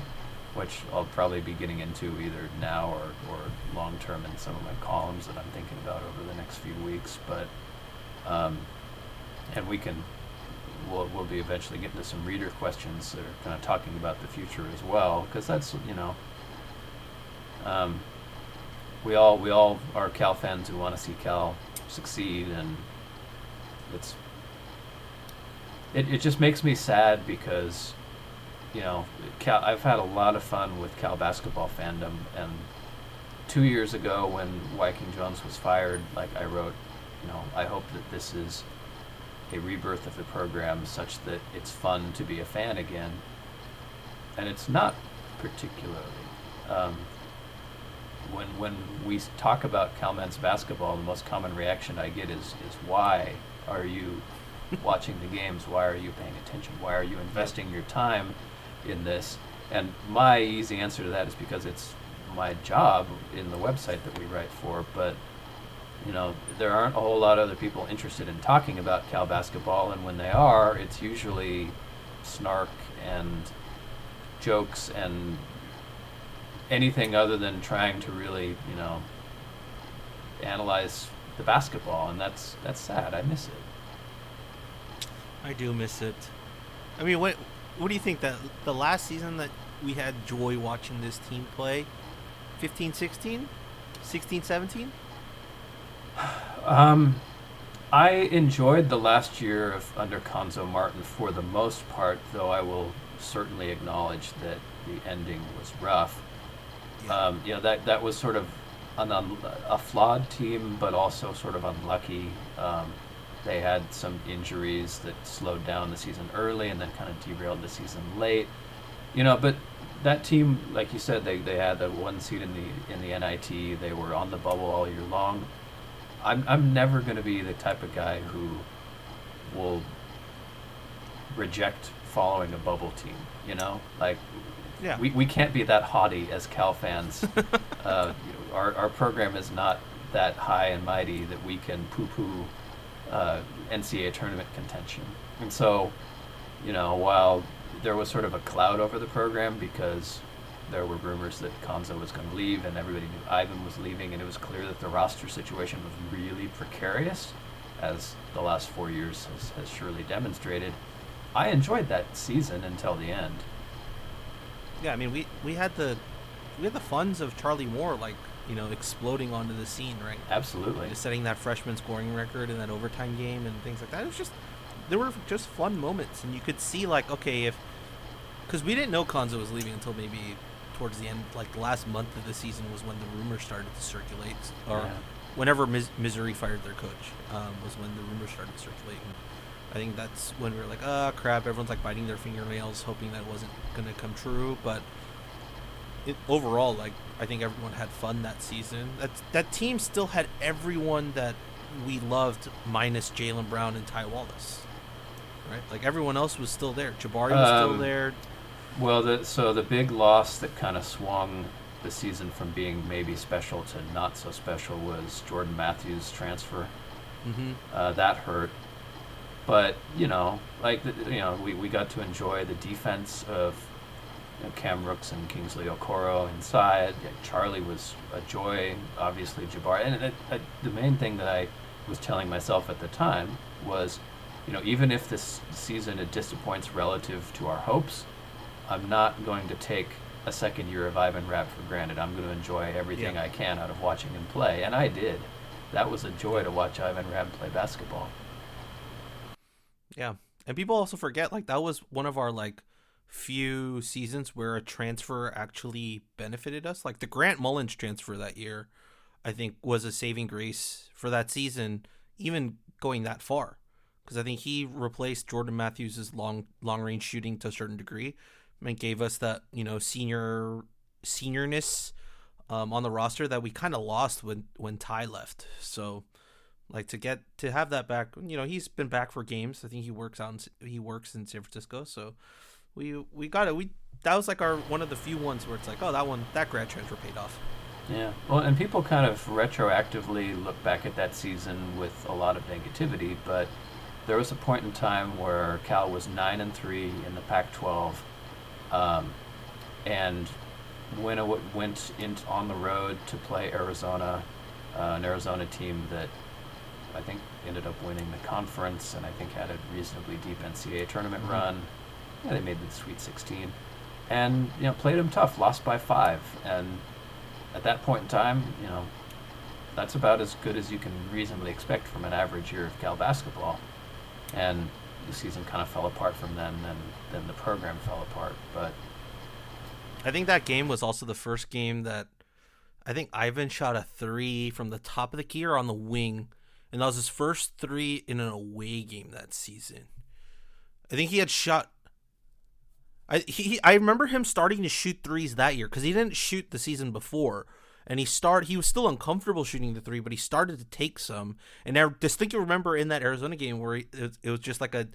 Speaker 4: which I'll probably be getting into either now or long term in some of my columns that I'm thinking about over the next few weeks. But and we'll be eventually getting to some reader questions that are kind of talking about the future as well, because that's we all are Cal fans who want to see Cal succeed, and it just makes me sad because I've had a lot of fun with Cal basketball fandom, and 2 years ago when Wyking Jones was fired, like I wrote, I hope that this is a rebirth of the program such that it's fun to be a fan again, and it's not particularly. When we talk about Cal men's basketball, the most common reaction I get is why are you watching the games? Why are you paying attention? Why are you investing your time in this? And my easy answer to that is because it's my job in the website that we write for. But there aren't a whole lot of other people interested in talking about Cal basketball, and when they are, it's usually snark and jokes and anything other than trying to really, analyze the basketball, and that's sad. I miss it.
Speaker 2: I do miss it. I mean, what do you think that the last season that we had joy watching this team play, 15-16, 16-17?
Speaker 4: I enjoyed the last year under Cuonzo Martin for the most part, though I will certainly acknowledge that the ending was rough. That was sort of a flawed team, but also sort of unlucky. They had some injuries that slowed down the season early and then kind of derailed the season late. But that team, like you said, they had the 1 seed in the NIT. They were on the bubble all year long. I'm never going to be the type of guy who will reject following a bubble team.
Speaker 2: Yeah.
Speaker 4: We can't be that haughty as Cal fans. Our program is not that high and mighty that we can poo-poo NCAA tournament contention. And so, while there was sort of a cloud over the program because there were rumors that Cuonzo was going to leave and everybody knew Ivan was leaving, and it was clear that the roster situation was really precarious, as the last 4 years has surely demonstrated, I enjoyed that season until the end.
Speaker 2: Yeah, I mean, we had the funds of Charlie Moore, exploding onto the scene, right?
Speaker 4: Absolutely.
Speaker 2: Setting that freshman scoring record in that overtime game and things like that. It was there were just fun moments, and you could see, because we didn't know Cuonzo was leaving until maybe towards the end, the last month of the season was when the rumors started to circulate, or whenever Missouri fired their coach, was when the rumors started to circulate. And I think that's when we were like, crap, everyone's biting their fingernails, hoping that it wasn't going to come true. But overall, I think everyone had fun that season. That team still had everyone that we loved, minus Jaylen Brown and Ty Wallace, right? Everyone else was still there. Jabari was still there.
Speaker 4: Well, the big loss that kind of swung the season from being maybe special to not so special was Jordan Matthews' transfer.
Speaker 2: Mm-hmm.
Speaker 4: That hurt. But, we got to enjoy the defense of Cam Rooks and Kingsley Okoro inside. Charlie was a joy, obviously Jabari. And the main thing that I was telling myself at the time was, even if this season it disappoints relative to our hopes, I'm not going to take a second year of Ivan Rabb for granted. I'm going to enjoy everything I can out of watching him play, and I did. That was a joy to watch Ivan Rabb play basketball.
Speaker 2: Yeah, and people also forget, like, that was one of our, like, few seasons where a transfer actually benefited us. Like, the Grant Mullins transfer that year, I think, was a saving grace for that season, even going that far, because I think he replaced Jordan Matthews' long range shooting to a certain degree, and gave us that, you know, seniorness on the roster that we kind of lost when Ty left. So, like, to have that back, you know, he's been back for games. I think he works in San Francisco. So we got it. That was like one of the few ones where it's like, oh, that grad transfer paid off.
Speaker 4: Yeah. Well, and people kind of retroactively look back at that season with a lot of negativity, but there was a point in time where Cal was 9-3 in the Pac-12, and when it went on the road to play Arizona, an Arizona team that I think ended up winning the conference and I think had a reasonably deep NCAA tournament run. Yeah, they made the Sweet 16, and you know, played them tough, lost by 5, and at that point in time, you know, that's about as good as you can reasonably expect from an average year of Cal basketball. And the season kind of fell apart from then, and then the program fell apart. But
Speaker 2: I think that game was also the first game that I think Ivan shot a 3 from the top of the key or on the wing, and that was his first 3 in an away game that season. I think he had shot. I remember him starting to shoot threes that year because he didn't shoot the season before, and he was still uncomfortable shooting the 3, but he started to take some. And I distinctly remember in that Arizona game where it was just like a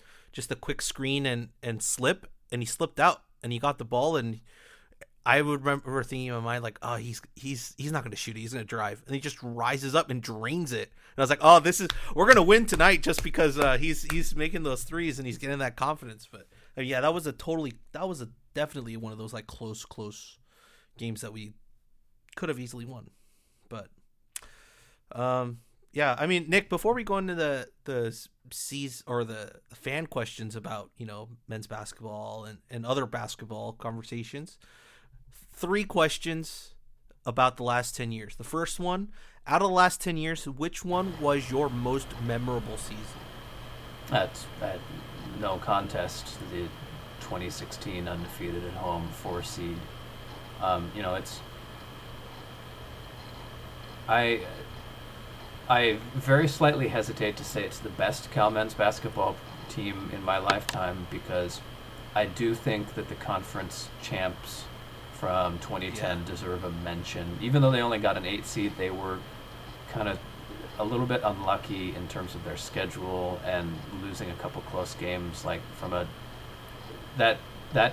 Speaker 2: quick screen and slip, and he slipped out and he got the ball, and I would remember thinking in my mind, like, oh, he's not going to shoot it, he's going to drive, and he just rises up and drains it. And I was like, oh, we're going to win tonight just because he's making those threes and he's getting that confidence. But yeah, that was definitely one of those like close games that we could have easily won. But yeah, I mean, Nick, before we go into the C's or the fan questions about, you know, men's basketball and other basketball conversations, 3 questions about the last 10 years. The first one, out of the last 10 years, which one was your most memorable season?
Speaker 4: That's no contest. The 2016 undefeated at home 4 seed. You know, I very slightly hesitate to say it's the best Cal men's basketball team in my lifetime, because I do think that the conference champs from 2010 deserve a mention. Even though they only got an 8 seed, they were kind of a little bit unlucky in terms of their schedule and losing a couple close games. Like that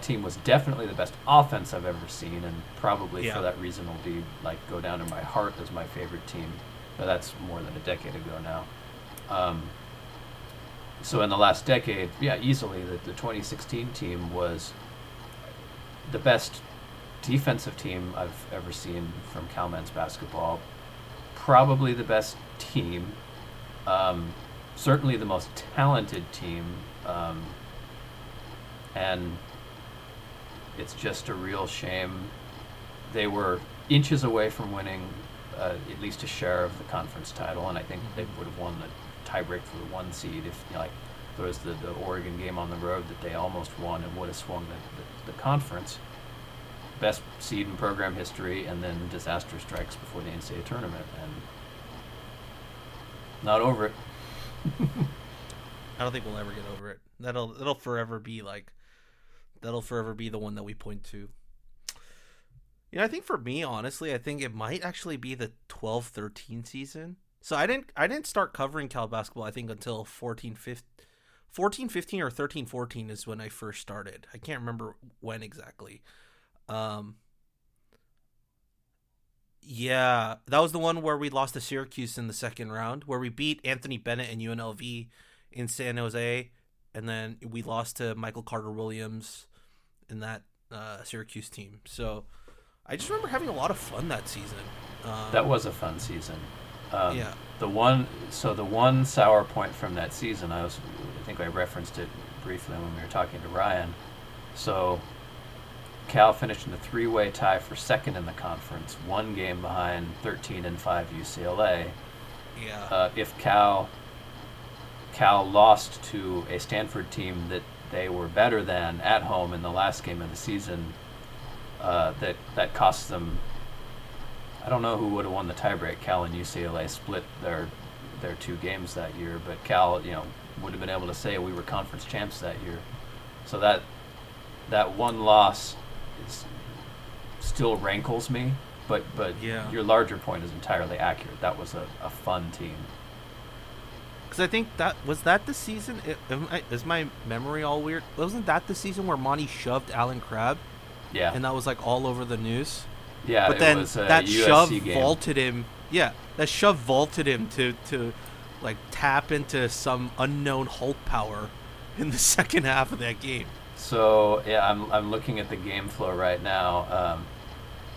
Speaker 4: team was definitely the best offense I've ever seen, and probably for that reason will be like go down in my heart as my favorite team. But that's more than a decade ago now. So in the last decade, easily the 2016 team was the best defensive team I've ever seen from Cal men's basketball. Probably the best team. Certainly the most talented team. And it's just a real shame. They were inches away from winning at least a share of the conference title, and I think they would have won the tiebreak for the 1 seed if, you know, like, there was the Oregon game on the road that they almost won and would have swung the conference. Best seed in program history, and then disaster strikes before the NCAA tournament, and not over it.
Speaker 2: I don't think we'll ever get over it. That'll forever be the one that we point to. You know, I think for me, honestly, I think it might actually be the 12-13 season. So I didn't start covering Cal basketball, I think, until 14-15 or 13-14 is when I first started. I can't remember when exactly. Yeah, that was the one where we lost to Syracuse in the second round, where we beat Anthony Bennett and UNLV in San Jose, and then we lost to Michael Carter-Williams in that Syracuse team. So I just remember having a lot of fun that season.
Speaker 4: That was a fun season.
Speaker 2: Yeah.
Speaker 4: The one sour point from that season, I think I referenced it briefly when we were talking to Ryan. So Cal finished in a three-way tie for second in the conference, one game behind 13-5 UCLA.
Speaker 2: Yeah.
Speaker 4: If Cal lost to a Stanford team that they were better than at home in the last game of the season, that cost them. I don't know who would have won the tiebreak. Cal and UCLA split their two games that year, but Cal, would have been able to say we were conference champs that year. So that one loss still rankles me, but
Speaker 2: Yeah.
Speaker 4: your larger point is entirely accurate. That was a fun team.
Speaker 2: Because I think that was the season. Is my memory all weird? Wasn't that the season where Monty shoved Alan Crabb,
Speaker 4: Yeah,
Speaker 2: and that was like all over the news?
Speaker 4: yeah.
Speaker 2: But then
Speaker 4: it was a
Speaker 2: that
Speaker 4: USC
Speaker 2: shove
Speaker 4: game.
Speaker 2: vaulted him. Yeah, that shove vaulted him to like tap into some unknown Hulk power in the second half of that game.
Speaker 4: So yeah, I'm looking at the game flow right now.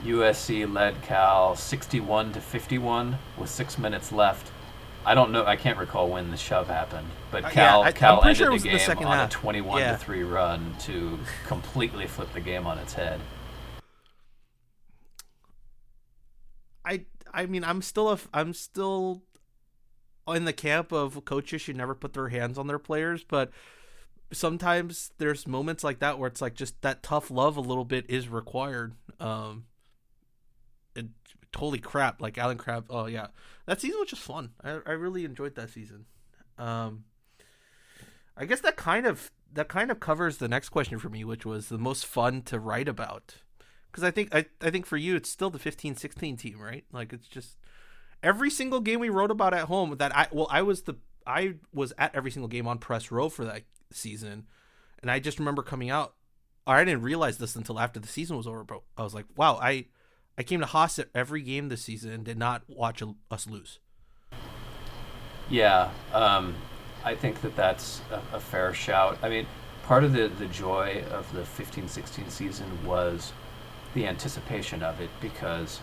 Speaker 4: USC led Cal 61-51 with 6 minutes left. I don't know. I can't recall when the shove happened, but Cal
Speaker 2: I'm
Speaker 4: Cal
Speaker 2: pretty
Speaker 4: ended
Speaker 2: sure it
Speaker 4: the
Speaker 2: was in
Speaker 4: game
Speaker 2: the second
Speaker 4: on
Speaker 2: half.
Speaker 4: a 21-3 run to completely flip the game on its head.
Speaker 2: I mean, I'm still in the camp of coaches should never put their hands on their players, but sometimes there's moments like that where it's like just that tough love a little bit is required. And holy crap, like Alan Crabb. Oh yeah, that season was just fun. I really enjoyed that season. I guess that kind of covers the next question for me, which was the most fun to write about. Because I think for you it's still the 15-16 team, right? Like it's just every single game we wrote about at home that I was at every single game on press row for that season, and I just remember coming out. Or I didn't realize this until after the season was over, but I was like, wow, I came to Haas at every game this season and did not watch us lose.
Speaker 4: Yeah, I think that's a fair shout. I mean, part of the joy of the 15-16 season was the anticipation of it, because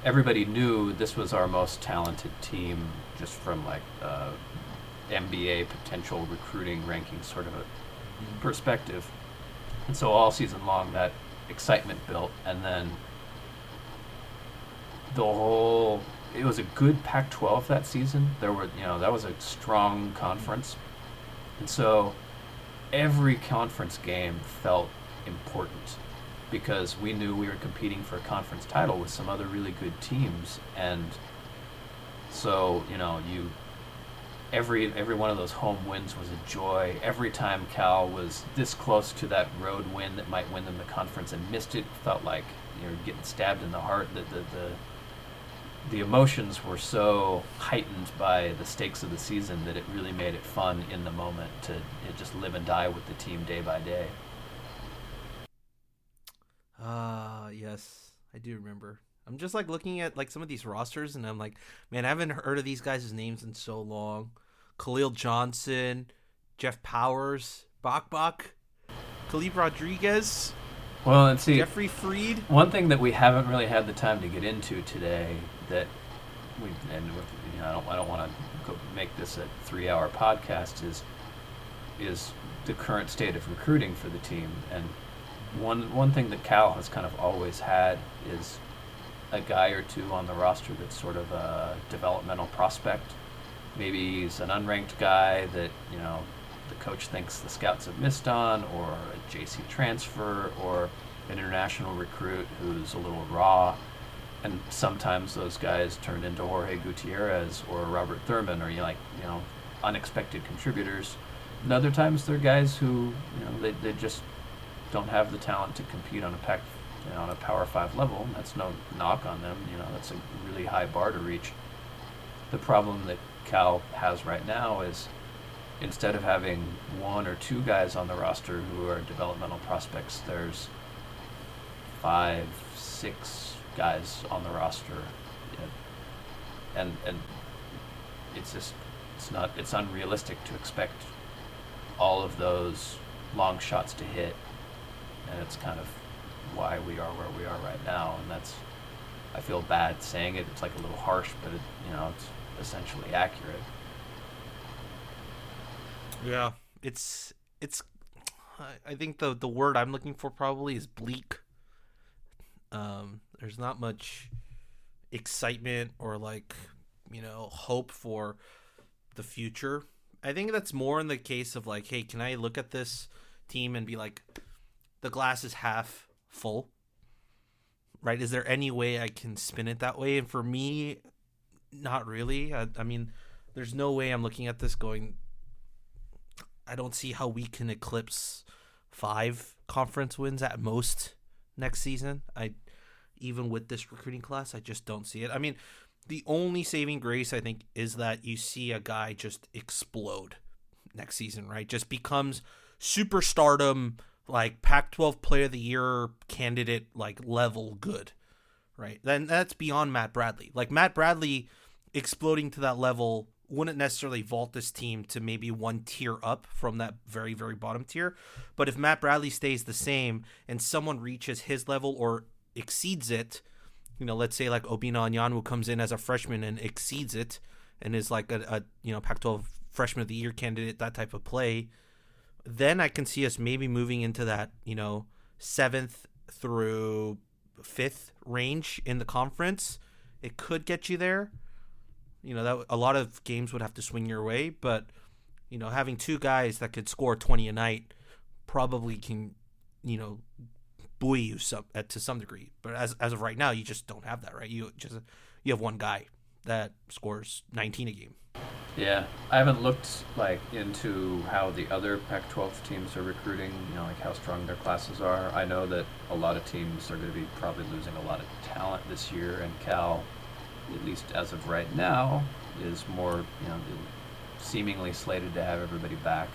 Speaker 4: everybody knew this was our most talented team just from like NBA potential recruiting ranking sort of a perspective. And so all season long that excitement built, and then it was a good Pac-12 that season. That was a strong conference. And so every conference game felt important because we knew we were competing for a conference title with some other really good teams. And so, every one of those home wins was a joy. Every time Cal was this close to that road win that might win them the conference and missed it, felt like you're getting stabbed in the heart. The emotions were so heightened by the stakes of the season that it really made it fun in the moment to just live and die with the team day by day.
Speaker 2: Yes, I do remember. I'm just like looking at like some of these rosters, and I'm like, man, I haven't heard of these guys' names in so long. Khalil Johnson, Jeff Powers, Bach, Khalid Rodriguez.
Speaker 4: Well, let's see.
Speaker 2: Jeffrey Freed.
Speaker 4: One thing that we haven't really had the time to get into today that I don't want to make this a 3-hour podcast is the current state of recruiting for the team. And one thing that Cal has kind of always had is a guy or two on the roster that's sort of a developmental prospect. Maybe he's an unranked guy that the coach thinks the scouts have missed on, or a JC transfer, or an international recruit who's a little raw. And sometimes those guys turn into Jorge Gutierrez or Robert Thurman, or unexpected contributors. And other times they're guys who they just don't have the talent to compete on a Power 5 level. And that's no knock on them. That's a really high bar to reach. The problem that Cal has right now is, instead of having one or two guys on the roster who are developmental prospects, there's 5, 6 guys on the roster, and it's unrealistic to expect all of those long shots to hit, and it's kind of why we are where we are right now. And I feel bad saying it. It's like a little harsh, but it's essentially accurate.
Speaker 2: Yeah, it's I think the word I'm looking for probably is bleak. There's not much excitement or like, hope for the future. I think that's more in the case of like, hey, can I look at this team and be like, the glass is half full, right? Is there any way I can spin it that way? And for me, not really. I mean, there's no way I'm looking at this going, I don't see how we can eclipse 5 conference wins at most next season. Even with this recruiting class, I just don't see it. I mean, the only saving grace, I think, is that you see a guy just explode next season, right? Just becomes superstardom, like Pac-12 Player of the Year candidate, like level good, right? Then that's beyond Matt Bradley. Like Matt Bradley exploding to that level wouldn't necessarily vault this team to maybe one tier up from that very, very bottom tier. But if Matt Bradley stays the same and someone reaches his level or exceeds it, let's say like Obina Anyanwu comes in as a freshman and exceeds it and is like a Pac-12 Freshman of the Year candidate, that type of play, then I can see us maybe moving into that, 7th through 5th range in the conference. It could get you there. That a lot of games would have to swing your way, but having 2 guys that could score 20 a night probably can, buoy you to some degree. But as of right now, you just don't have that, right? You have one guy that scores 19 a game.
Speaker 4: Yeah, I haven't looked into how the other Pac-12 teams are recruiting, like how strong their classes are. I know that a lot of teams are going to be probably losing a lot of talent this year, and Cal, at least as of right now, is more, seemingly slated to have everybody back.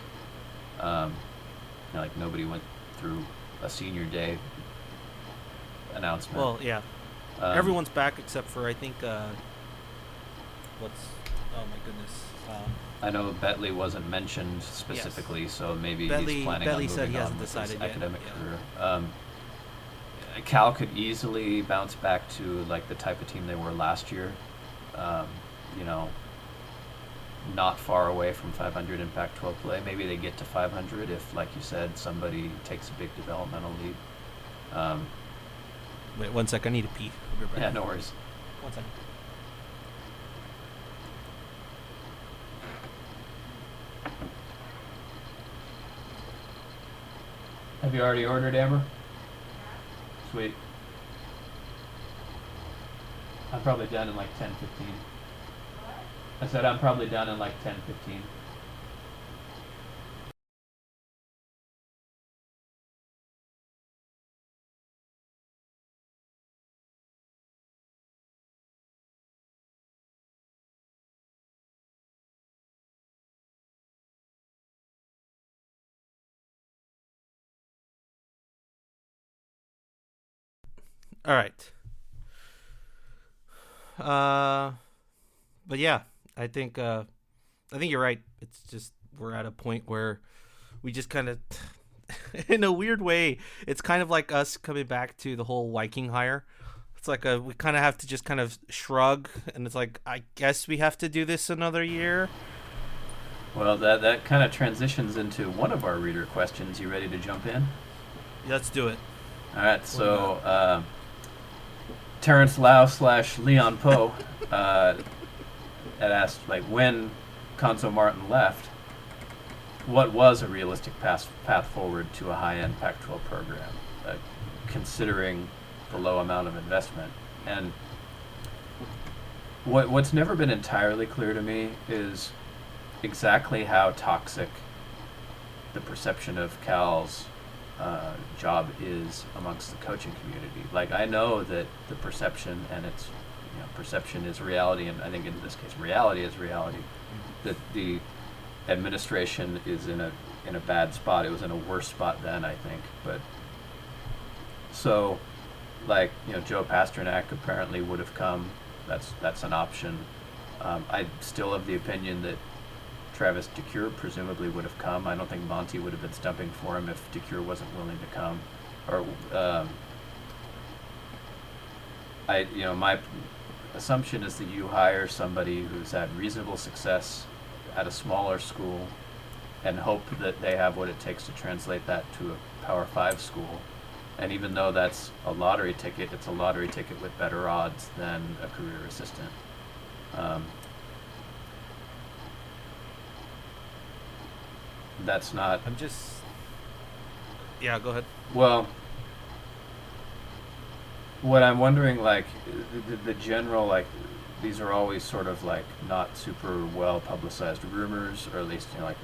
Speaker 4: Like nobody went through a senior day announcement.
Speaker 2: Well, yeah. Everyone's back except for, I think, oh my goodness.
Speaker 4: I know Bentley wasn't mentioned specifically, yes. So maybe he's planning on moving
Speaker 2: said he hasn't
Speaker 4: on with
Speaker 2: decided
Speaker 4: his
Speaker 2: yet.
Speaker 4: academic career. Cal could easily bounce back to like the type of team they were last year. Not far away from 500 in Pac-12 play. Maybe they get to 500 if, like you said, somebody takes a big developmental lead.
Speaker 2: Wait 1 sec. I need to pee.
Speaker 4: Yeah, no worries.
Speaker 2: 1 second.
Speaker 4: Have you already ordered, Amber? Sweet. I'm probably done in like 10:15. I said I'm probably done in like 10:15.
Speaker 2: All right. But yeah, I think you're right. It's just we're at a point where we just kind of, in a weird way, it's kind of like us coming back to the whole Viking hire. It's like we kind of have to just kind of shrug, and it's like, I guess we have to do this another year.
Speaker 4: Well, that kind of transitions into one of our reader questions. You ready to jump in?
Speaker 2: Let's do it.
Speaker 4: All right, so Terrence Lau / Leon Poe had asked, like, when Conso Martin left, what was a realistic path forward to a high-end Pac-12 program, considering the low amount of investment? And what's never been entirely clear to me is exactly how toxic the perception of Cal's job is amongst the coaching community. Like, I know that the perception, and it's, perception is reality, and I think in this case reality is reality, that the administration is in a bad spot. It was in a worse spot then, I think. But so, like, Joe Pasternak apparently would have come. That's an option. I still have the opinion that Travis DeCuire presumably would have come. I don't think Monty would have been stumping for him if DeCuire wasn't willing to come. Or my assumption is that you hire somebody who's had reasonable success at a smaller school, and hope that they have what it takes to translate that to a Power 5 school. And even though that's a lottery ticket, it's a lottery ticket with better odds than a career assistant. That's not...
Speaker 2: I'm just... Yeah, go ahead.
Speaker 4: Well, what I'm wondering, like, the general, like, these are always sort of, like, not super well publicized rumors, or at least, you know, like,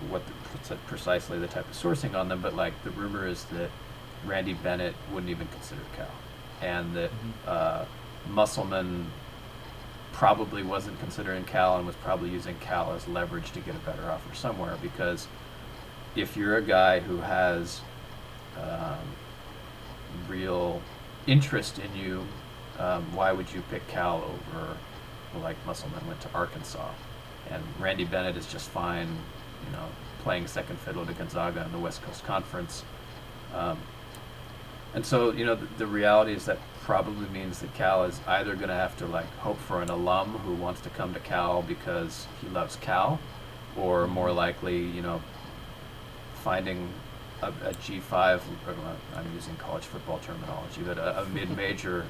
Speaker 4: precisely the type of sourcing on them, but, like, the rumor is that Randy Bennett wouldn't even consider Cal, and that Musselman probably wasn't considering Cal and was probably using Cal as leverage to get a better offer somewhere, because if you're a guy who has real interest in you, why would you pick Cal over, like, Musselman went to Arkansas, and Randy Bennett is just fine, you know, playing second fiddle to Gonzaga in the West Coast Conference. And so, you know, the reality is that probably means that Cal is either going to have to, like, hope for an alum who wants to come to Cal because he loves Cal, or more likely, you know, finding a G5, I'm using college football terminology, but a mid-major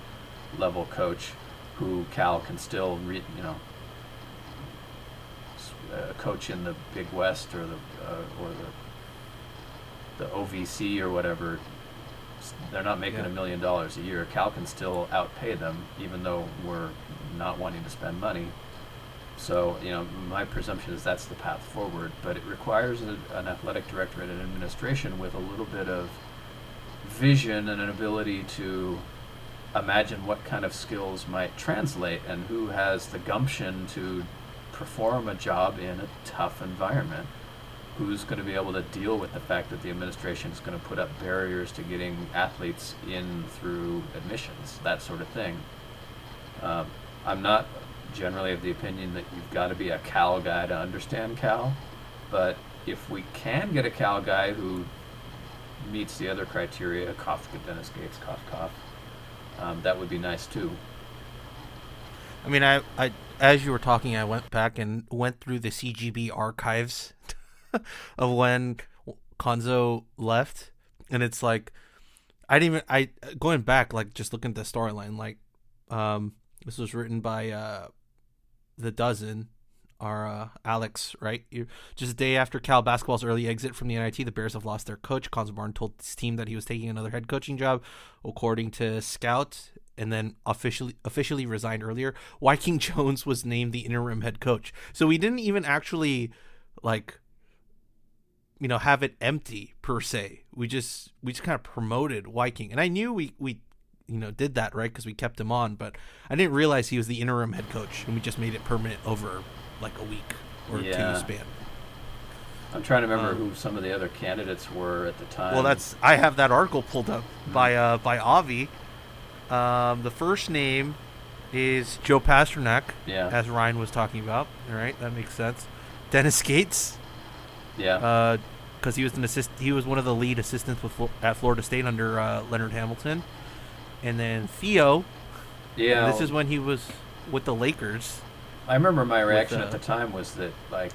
Speaker 4: level coach who Cal can still, coach in the Big West or the OVC or whatever. They're not making $1 million a year. Cal can still outpay them, even though we're not wanting to spend money. So, you know, my presumption is that's the path forward, but it requires an athletic director and an administration with a little bit of vision and an ability to imagine what kind of skills might translate and who has the gumption to perform a job in a tough environment, who's going to be able to deal with the fact that the administration is going to put up barriers to getting athletes in through admissions, that sort of thing. I'm not generally of the opinion that you've got to be a Cal guy to understand Cal, but if we can get a Cal guy who meets the other criteria, Kafka, Dennis Gates, cough, that would be nice too.
Speaker 2: I mean, I as you were talking, I went back and went through the CGB archives of when Konzo left, and it's like going back, like, just looking at the storyline, like, this was written by the Dozen, our Alex, right? Just a day after Cal basketball's early exit from the NIT, the Bears have lost their coach. Konzo Martin told his team that he was taking another head coaching job, according to Scout, and then officially resigned earlier. Wyking Jones was named the interim head coach. So we didn't even actually, like, you know, have it empty per se. We just kind of promoted Wyking, and I knew we you know, did that, right, because we kept him on, but I didn't realize he was the interim head coach, and we just made it permanent over like a week or two span.
Speaker 4: I'm trying to remember who some of the other candidates were at the time.
Speaker 2: Well, I have that article pulled up by Avi. The first name is Joe Pasternak, as Ryan was talking about. All right, that makes sense. Dennis Gates, because he was he was one of the lead assistants at Florida State under Leonard Hamilton. And then Theo. Yeah. This is when he was with the Lakers.
Speaker 4: I remember my reaction at the time was that, like,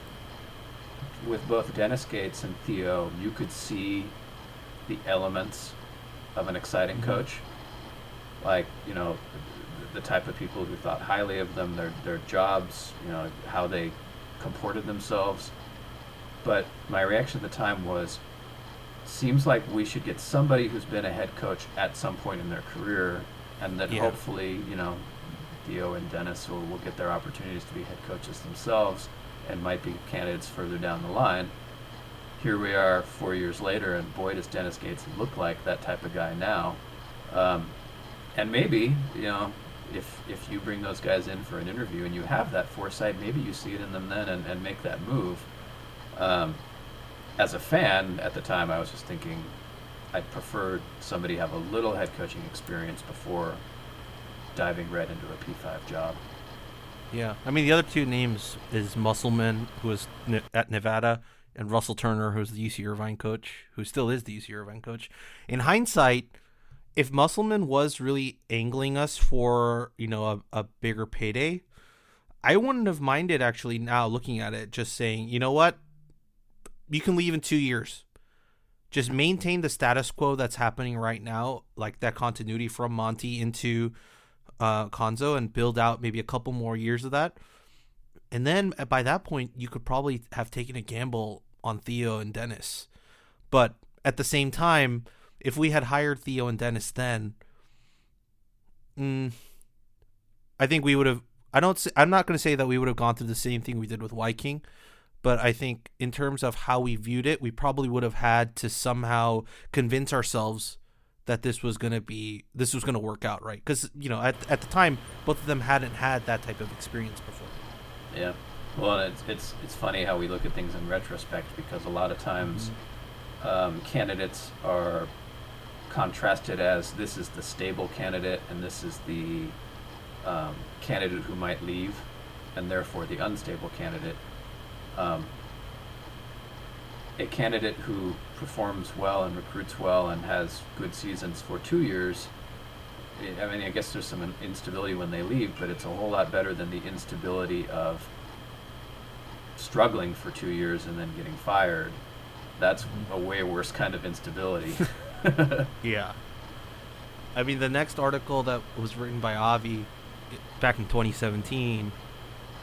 Speaker 4: with both Dennis Gates and Theo, you could see the elements of an exciting coach. Like, you know, the type of people who thought highly of them, their jobs, you know, how they comported themselves. But my reaction at the time was, seems like we should get somebody who's been a head coach at some point in their career, and that hopefully, you know, Theo and Dennis will get their opportunities to be head coaches themselves and might be candidates further down the line. Here we are 4 years later, and boy, does Dennis Gates look like that type of guy now. And maybe, you know, if you bring those guys in for an interview and you have that foresight, maybe you see it in them then and make that move. As a fan at the time, I was just thinking I'd prefer somebody have a little head coaching experience before diving right into a P5 job.
Speaker 2: Yeah, I mean, the other two names is Musselman, who was at Nevada, and Russell Turner, who's the UC Irvine coach, who still is the UC Irvine coach. In hindsight, if Musselman was really angling us for, you know, a bigger payday, I wouldn't have minded, actually, now looking at it, just saying, you know what, you can leave in 2 years. Just maintain the status quo that's happening right now, like that continuity from Monty into Konzo, and build out maybe a couple more years of that. And then by that point, you could probably have taken a gamble on Theo and Dennis. But at the same time, if we had hired Theo and Dennis then, I think we would have. I'm not going to say that we would have gone through the same thing we did with Viking, but I think in terms of how we viewed it, we probably would have had to somehow convince ourselves that this was going to work out, right? Because at the time, both of them hadn't had that type of experience before.
Speaker 4: Yeah. Well, it's funny how we look at things in retrospect, because a lot of times candidates are contrasted as this is the stable candidate and this is the candidate who might leave, and therefore the unstable candidate. A candidate who performs well and recruits well and has good seasons for 2 years, I mean, I guess there's some instability when they leave, but it's a whole lot better than the instability of struggling for 2 years and then getting fired. That's a way worse kind of instability.
Speaker 2: Yeah. I mean, the next article that was written by Avi back in 2017,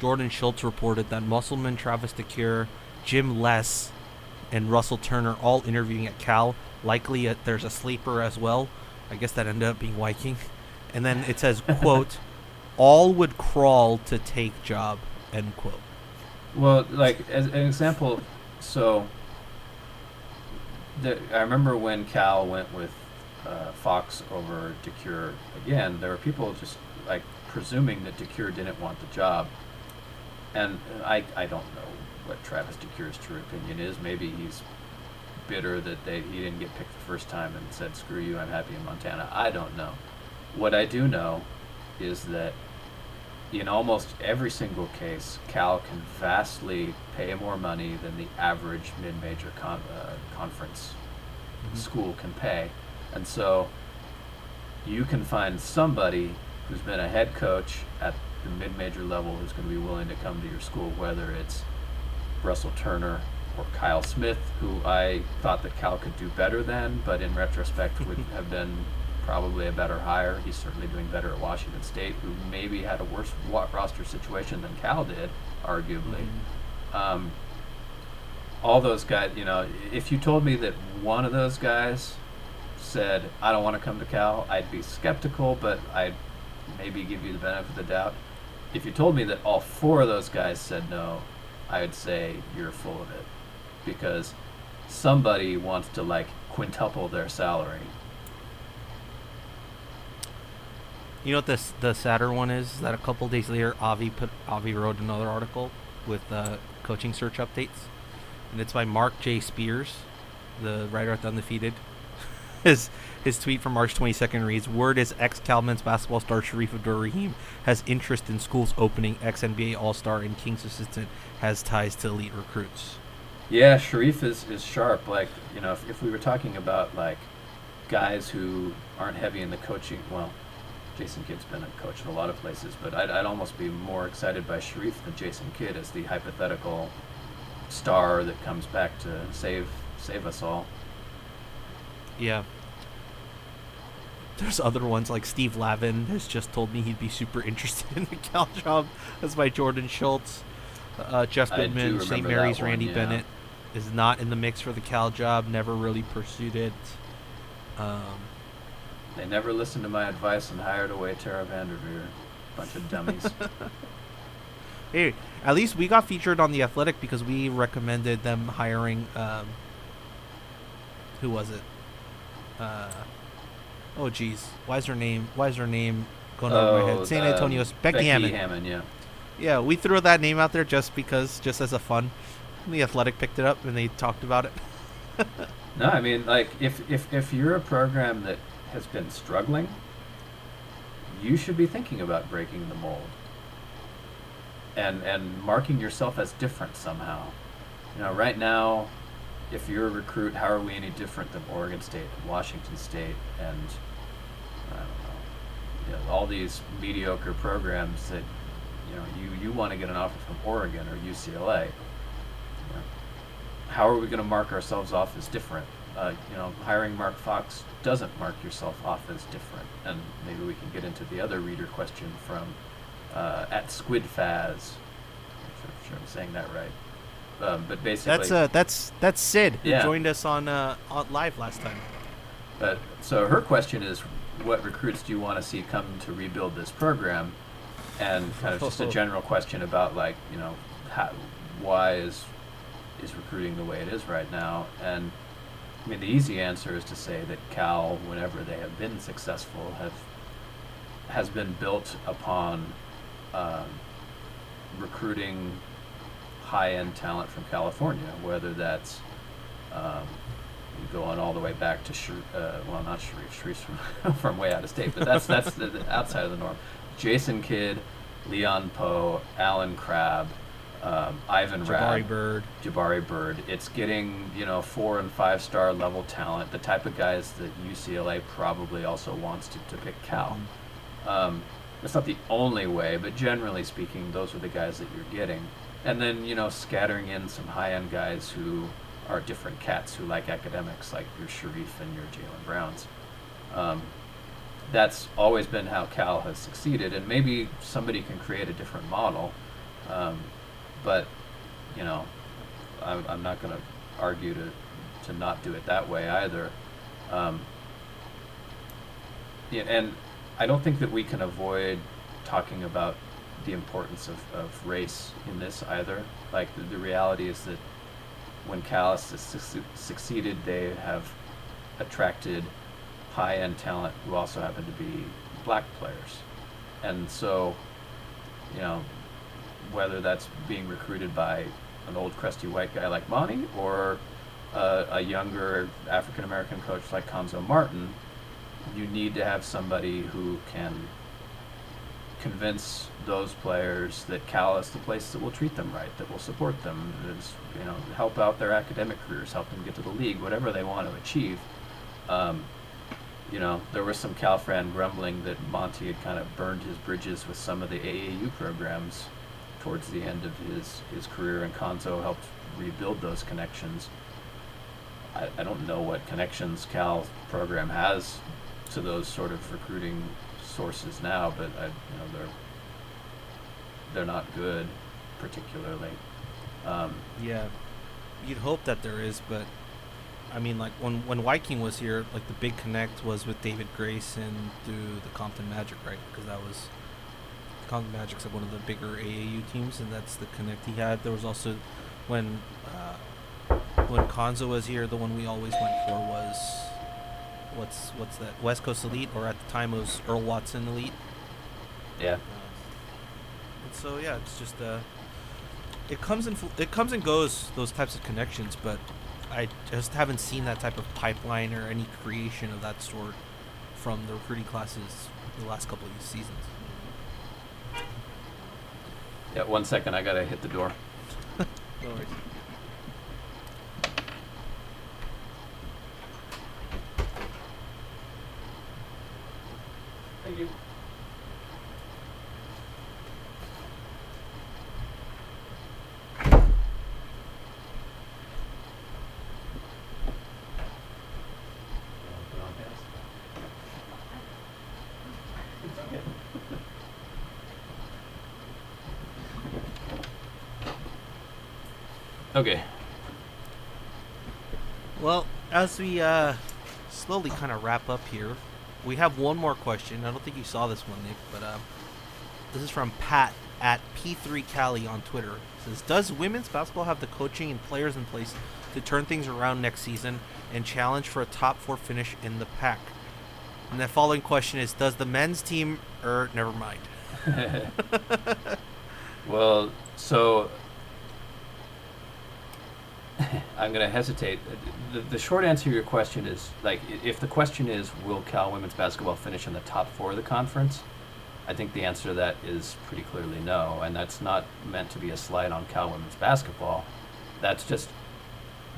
Speaker 2: Jordan Schultz reported that Musselman, Travis DeCuire, Jim Les, and Russell Turner all interviewing at Cal. Likely there's a sleeper as well. I guess that ended up being Viking. And then it says, quote, all would crawl to take job, end quote.
Speaker 4: Well, like, as an example, so I remember when Cal went with Fox over DeCuire again, there were people just, like, presuming that DeCuire didn't want the job. And I don't know what Travis DeCuire's true opinion is. Maybe he's bitter that he didn't get picked the first time and said, screw you, I'm happy in Montana. I don't know. What I do know is that in almost every single case, Cal can vastly pay more money than the average mid-major conference school can pay. And so you can find somebody who's been a head coach at the mid-major level who's going to be willing to come to your school, whether it's Russell Turner or Kyle Smith, who I thought that Cal could do better than, but in retrospect would have been probably a better hire. He's certainly doing better at Washington State, who maybe had a worse roster situation than Cal did, arguably. All those guys, if you told me that one of those guys said, I don't want to come to Cal, I'd be skeptical, but I'd maybe give you the benefit of the doubt. If you told me that all four of those guys said no, I would say you're full of it, because somebody wants to, like, quintuple their salary.
Speaker 2: You know what the sadder one is? That a couple days later, Avi wrote another article with coaching search updates, and it's by Mark J. Spears, the writer at The Undefeated. His tweet from March 22nd reads, word is ex-Cal men's basketball star Sharif Abdur-Rahim has interest in schools opening, ex-NBA All-Star and Kings assistant has ties to elite recruits.
Speaker 4: Yeah, Sharif is sharp. Like, if we were talking about, like, guys who aren't heavy in the coaching, well, Jason Kidd's been a coach in a lot of places, but I'd almost be more excited by Sharif than Jason Kidd as the hypothetical star that comes back to save us all.
Speaker 2: Yeah. There's other ones, like Steve Lavin has just told me he'd be super interested in the Cal job. That's by Jordan Schultz. Jeff Goodman, St. Mary's Randy Bennett is not in the mix for the Cal job, never really pursued it.
Speaker 4: They never listened to my advice and hired away Tara Vanderveer. Bunch of dummies.
Speaker 2: Hey, at least we got featured on The Athletic because we recommended them hiring, who was it? Oh geez, why is her name going over my head? San Antonio's Becky Hammond. Yeah, we threw that name out there just as a fun. The Athletic picked it up and they talked about it.
Speaker 4: No, I mean, like, if you're a program that has been struggling, you should be thinking about breaking the mold and marking yourself as different somehow. Right now, if you're a recruit, how are we any different than Oregon State and Washington State and, I don't know, all these mediocre programs that, you want to get an offer from Oregon or UCLA. how are we going to mark ourselves off as different? Hiring Mark Fox doesn't mark yourself off as different. And maybe we can get into the other reader question from at SquidFaz. I'm sure I'm saying that right. But basically,
Speaker 2: that's Sid, who
Speaker 4: Yeah.
Speaker 2: joined us on live last time.
Speaker 4: So her question is, what recruits do you want to see come to rebuild this program? And kind of just a general question about, like, why is recruiting the way it is right now? And I mean, the easy answer is to say that Cal, whenever they have been successful, has been built upon recruiting high-end talent from California, whether that's going all the way back to not Sharif's from way out of state, but that's the outside of the norm. Jason Kidd, Leon Poe, Alan Crabb, Ivan Rabb, Jabari Bird. It's getting 4 and 5 star level talent, the type of guys that UCLA probably also wants to pick Cal. It's not the only way, but generally speaking, those are the guys that you're getting. And then scattering in some high-end guys who are different cats who like academics, like your Sharif and your Jalen Browns. That's always been how Cal has succeeded, and maybe somebody can create a different model. But I'm not going to argue to not do it that way either. And I don't think that we can avoid talking about the importance of race in this either. Like, the reality is that when Cal has succeeded, they have attracted high-end talent who also happen to be black players. And so, whether that's being recruited by an old crusty white guy like Monty or a younger African-American coach like Konzo Martin, you need to have somebody who can convince those players that Cal is the place that will treat them right, that will support them, help out their academic careers, help them get to the league, whatever they want to achieve. There was some Cal fan grumbling that Monty had kind of burned his bridges with some of the AAU programs towards the end of his career, and Konzo helped rebuild those connections. I don't know what connections Cal's program has to those sort of recruiting sources now, but they're not good, particularly.
Speaker 2: Yeah, you'd hope that there is, but I mean, like when Viking was here, like the big connect was with David Grayson through the Compton Magic, right? Because that was Compton Magic's like one of the bigger AAU teams, and that's the connect he had. There was also when Konzo was here, the one we always went for was what's that, West Coast Elite, or at the time it was Earl Watson Elite.
Speaker 4: Yeah.
Speaker 2: And so yeah, it's just it comes and goes, those types of connections, but I just haven't seen that type of pipeline or any creation of that sort from the recruiting classes the last couple of seasons.
Speaker 4: Yeah, 1 second, I gotta hit the door.
Speaker 2: No worries.
Speaker 4: Thank you. Okay.
Speaker 2: Well, as we slowly kind of wrap up here, we have one more question. I don't think you saw this one, Nick, but this is from Pat at P3Cali on Twitter. It says, does women's basketball have the coaching and players in place to turn things around next season and challenge for a top 4 finish in the pack? And the following question is, does the men's team, never mind.
Speaker 4: Well, so I'm going to hesitate. The short answer to your question is, like, if the question is, will Cal women's basketball finish in the top 4 of the conference? I think the answer to that is pretty clearly no, and that's not meant to be a slight on Cal women's basketball. That's just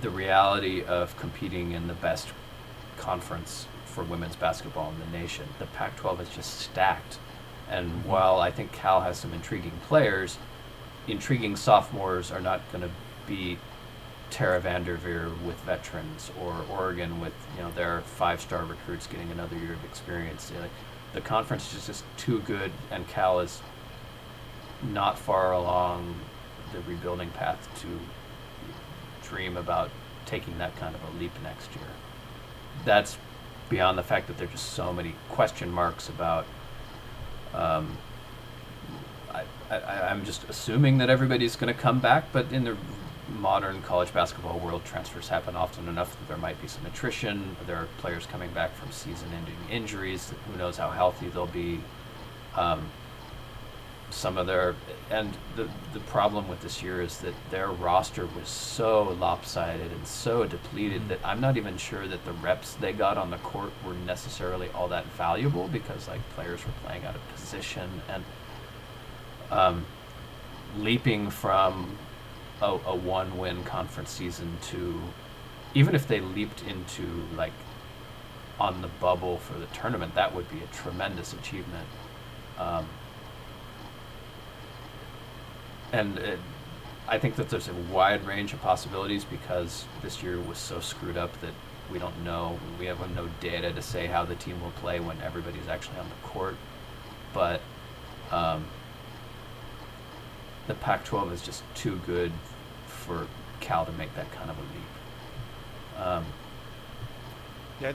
Speaker 4: the reality of competing in the best conference for women's basketball in the nation. The Pac-12 is just stacked, and while I think Cal has some intriguing players, intriguing sophomores are not going to be Tara Vanderveer with veterans, or Oregon with their 5-star recruits getting another year of experience. Like, the conference is just too good, and Cal is not far along the rebuilding path to dream about taking that kind of a leap next year. That's beyond the fact that there are just so many question marks about. I'm just assuming that everybody's going to come back, but in the modern college basketball world, transfers happen often enough that there might be some attrition. There are players coming back from season-ending injuries. Who knows how healthy they'll be. The problem with this year is that their roster was so lopsided and so depleted that I'm not even sure that the reps they got on the court were necessarily all that valuable, because like players were playing out of position, and leaping from a 1-win conference season to, even if they leaped into like on the bubble for the tournament, that would be a tremendous achievement. I think that there's a wide range of possibilities, because this year was so screwed up that we don't know. We have no data to say how the team will play when everybody's actually on the court. But the Pac-12 is just too good for Cal to make that kind of a leap.
Speaker 2: Yeah,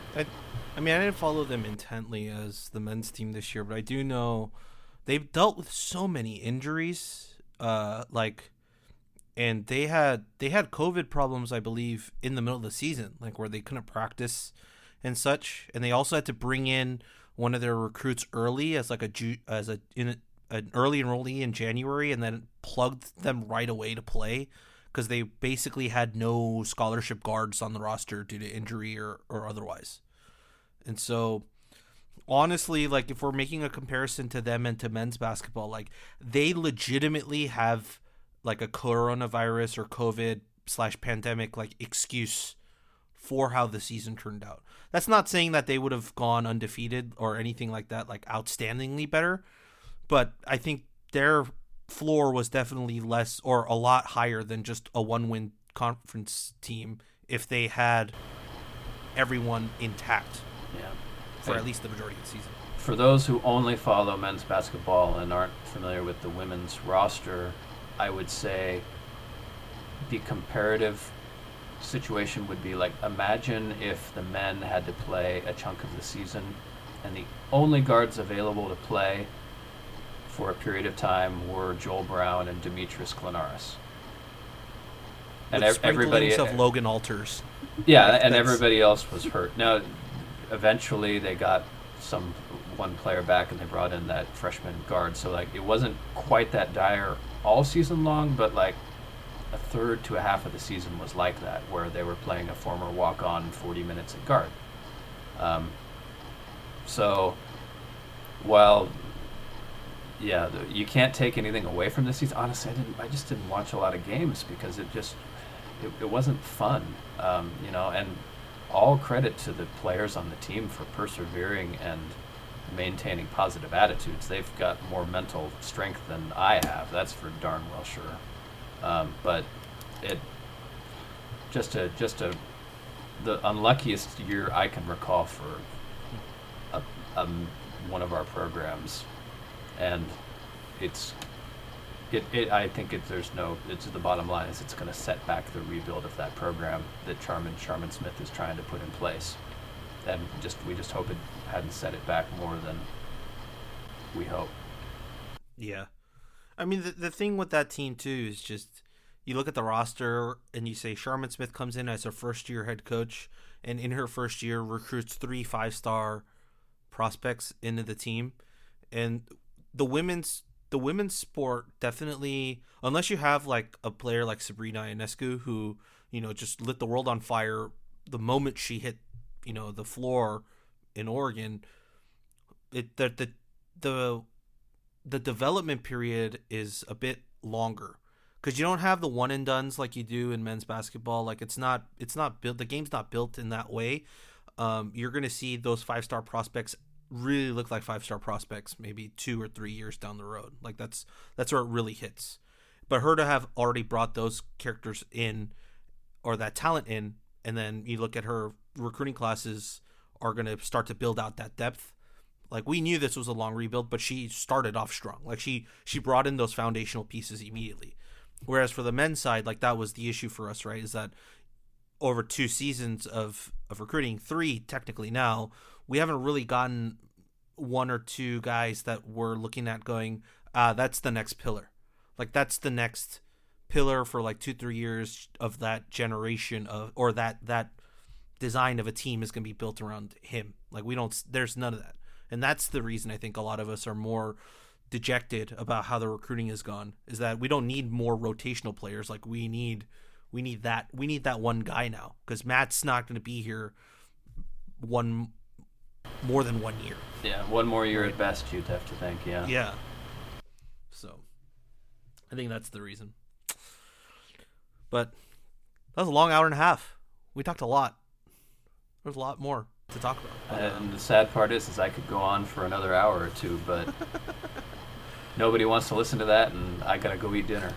Speaker 2: I mean, I didn't follow them intently as the men's team this year, but I do know they've dealt with so many injuries. And they had COVID problems, I believe, in the middle of the season, like where they couldn't practice and such. And they also had to bring in one of their recruits early as like an early enrollee in January, and then plugged them right away to play, because they basically had no scholarship guards on the roster due to injury or otherwise. And so, honestly, like, if we're making a comparison to them and to men's basketball, like, they legitimately have like a coronavirus or COVID/pandemic like excuse for how the season turned out. That's not saying that they would have gone undefeated or anything like that, like outstandingly better, but I think their floor was definitely less or a lot higher than just a 1-win conference team if they had everyone intact.
Speaker 4: Yeah.
Speaker 2: For at least the majority of the season.
Speaker 4: For those who only follow men's basketball and aren't familiar with the women's roster, I would say the comparative situation would be like, imagine if the men had to play a chunk of the season and the only guards available to play for a period of time were Joel Brown and Demetrius Klinaris. And everybody
Speaker 2: of Logan Alters.
Speaker 4: Yeah, and everybody else was hurt. Now, eventually they got one player back, and they brought in that freshman guard. So like, it wasn't quite that dire all season long, but like a third to a half of the season was like that, where they were playing a former walk-on 40 minutes at guard. So while you can't take anything away from this season. Honestly, I just didn't watch a lot of games because it wasn't fun, and all credit to the players on the team for persevering and maintaining positive attitudes. They've got more mental strength than I have. That's for darn well sure. But it the unluckiest year I can recall for one of our programs, and I think it's the bottom line is it's going to set back the rebuild of that program that Charmin Smith is trying to put in place, and we just hope it hadn't set it back more than we hope.
Speaker 2: Yeah, I mean the thing with that team too is just you look at the roster and you say Charmin Smith comes in as a first-year head coach, and in her first year recruits 3 5-star prospects into the team, and the women's sport definitely, unless you have like a player like Sabrina Ionescu who just lit the world on fire the moment she hit the floor in Oregon, the development period is a bit longer because you don't have the one and dones like you do in men's basketball. Like it's not built, the game's not built in that way. You're going to see those 5-star prospects really look like 5-star prospects maybe 2 or 3 years down the road. Like that's where it really hits. But her to have already brought those characters in or that talent in, and then you look at her recruiting classes are going to start to build out that depth. Like, we knew this was a long rebuild, but she started off strong. Like, she brought in those foundational pieces immediately. Whereas for the men's side, like, that was the issue for us, right? Is that over 2 seasons of recruiting, 3 technically now, we haven't really gotten 1 or 2 guys that we're looking at going, that's the next pillar. Like, that's the next pillar for like 2-3 years of that generation of, or that design of a team is going to be built around him. Like, there's none of that. And that's the reason I think a lot of us are more dejected about how the recruiting has gone, is that we don't need more rotational players. Like, we need that one guy now, because Matt's not going to be here more than 1 year.
Speaker 4: Yeah, 1 more year at best, you'd have to think.
Speaker 2: Yeah. So I think that's the reason. But that was a long hour and a half. We talked a lot. There's a lot more to talk about.
Speaker 4: And the sad part is I could go on for another hour or 2, but nobody wants to listen to that, and I gotta go eat dinner.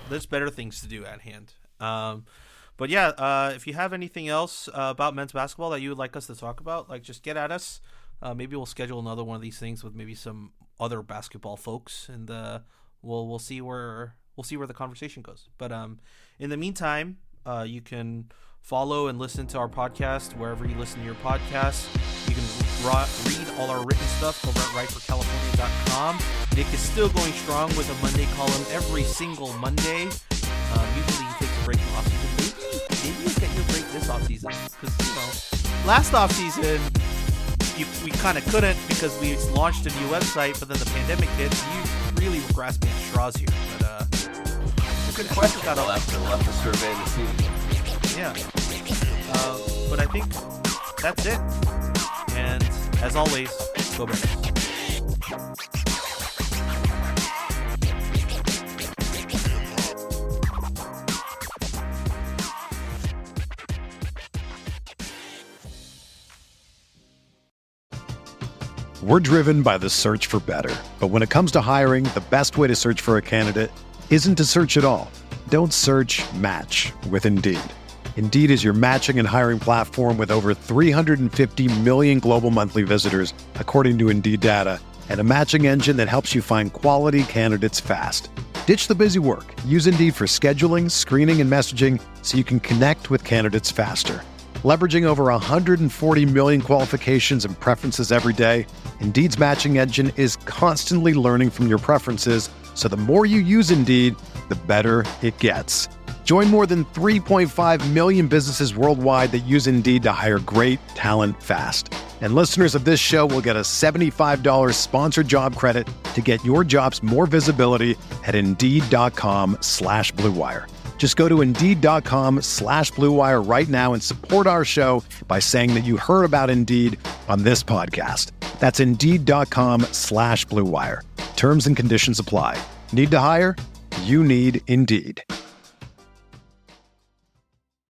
Speaker 2: There's better things to do at hand. But yeah, if you have anything else about men's basketball that you would like us to talk about, like, just get at us. Maybe we'll schedule another one of these things with maybe some other basketball folks, and we'll see where the conversation goes. But in the meantime, you can follow and listen to our podcast wherever you listen to your podcasts. You can read all our written stuff over at writeforcalifornia.com. Nick is still going strong with a Monday column every single Monday. Usually he takes a break from off-season. Maybe you'll get your break this off-season. Because, last off-season, we kind of couldn't because we launched a new website, but then the pandemic hit. You really were grasping at straws here. But it's a good question.
Speaker 4: We'll have to survey the season.
Speaker 2: Yeah. But I think that's it. And as always, go Bears.
Speaker 1: We're driven by the search for better. But when it comes to hiring, the best way to search for a candidate isn't to search at all. Don't search, match with Indeed. Indeed is your matching and hiring platform with over 350 million global monthly visitors, according to Indeed data, and a matching engine that helps you find quality candidates fast. Ditch the busy work. Use Indeed for scheduling, screening, and messaging so you can connect with candidates faster. Leveraging over 140 million qualifications and preferences every day, Indeed's matching engine is constantly learning from your preferences, so the more you use Indeed, the better it gets. Join more than 3.5 million businesses worldwide that use Indeed to hire great talent fast. And listeners of this show will get a $75 sponsored job credit to get your jobs more visibility at Indeed.com/Blue Wire. Just go to Indeed.com/Blue Wire right now and support our show by saying that you heard about Indeed on this podcast. That's Indeed.com/Blue Wire. Terms and conditions apply. Need to hire? You need Indeed.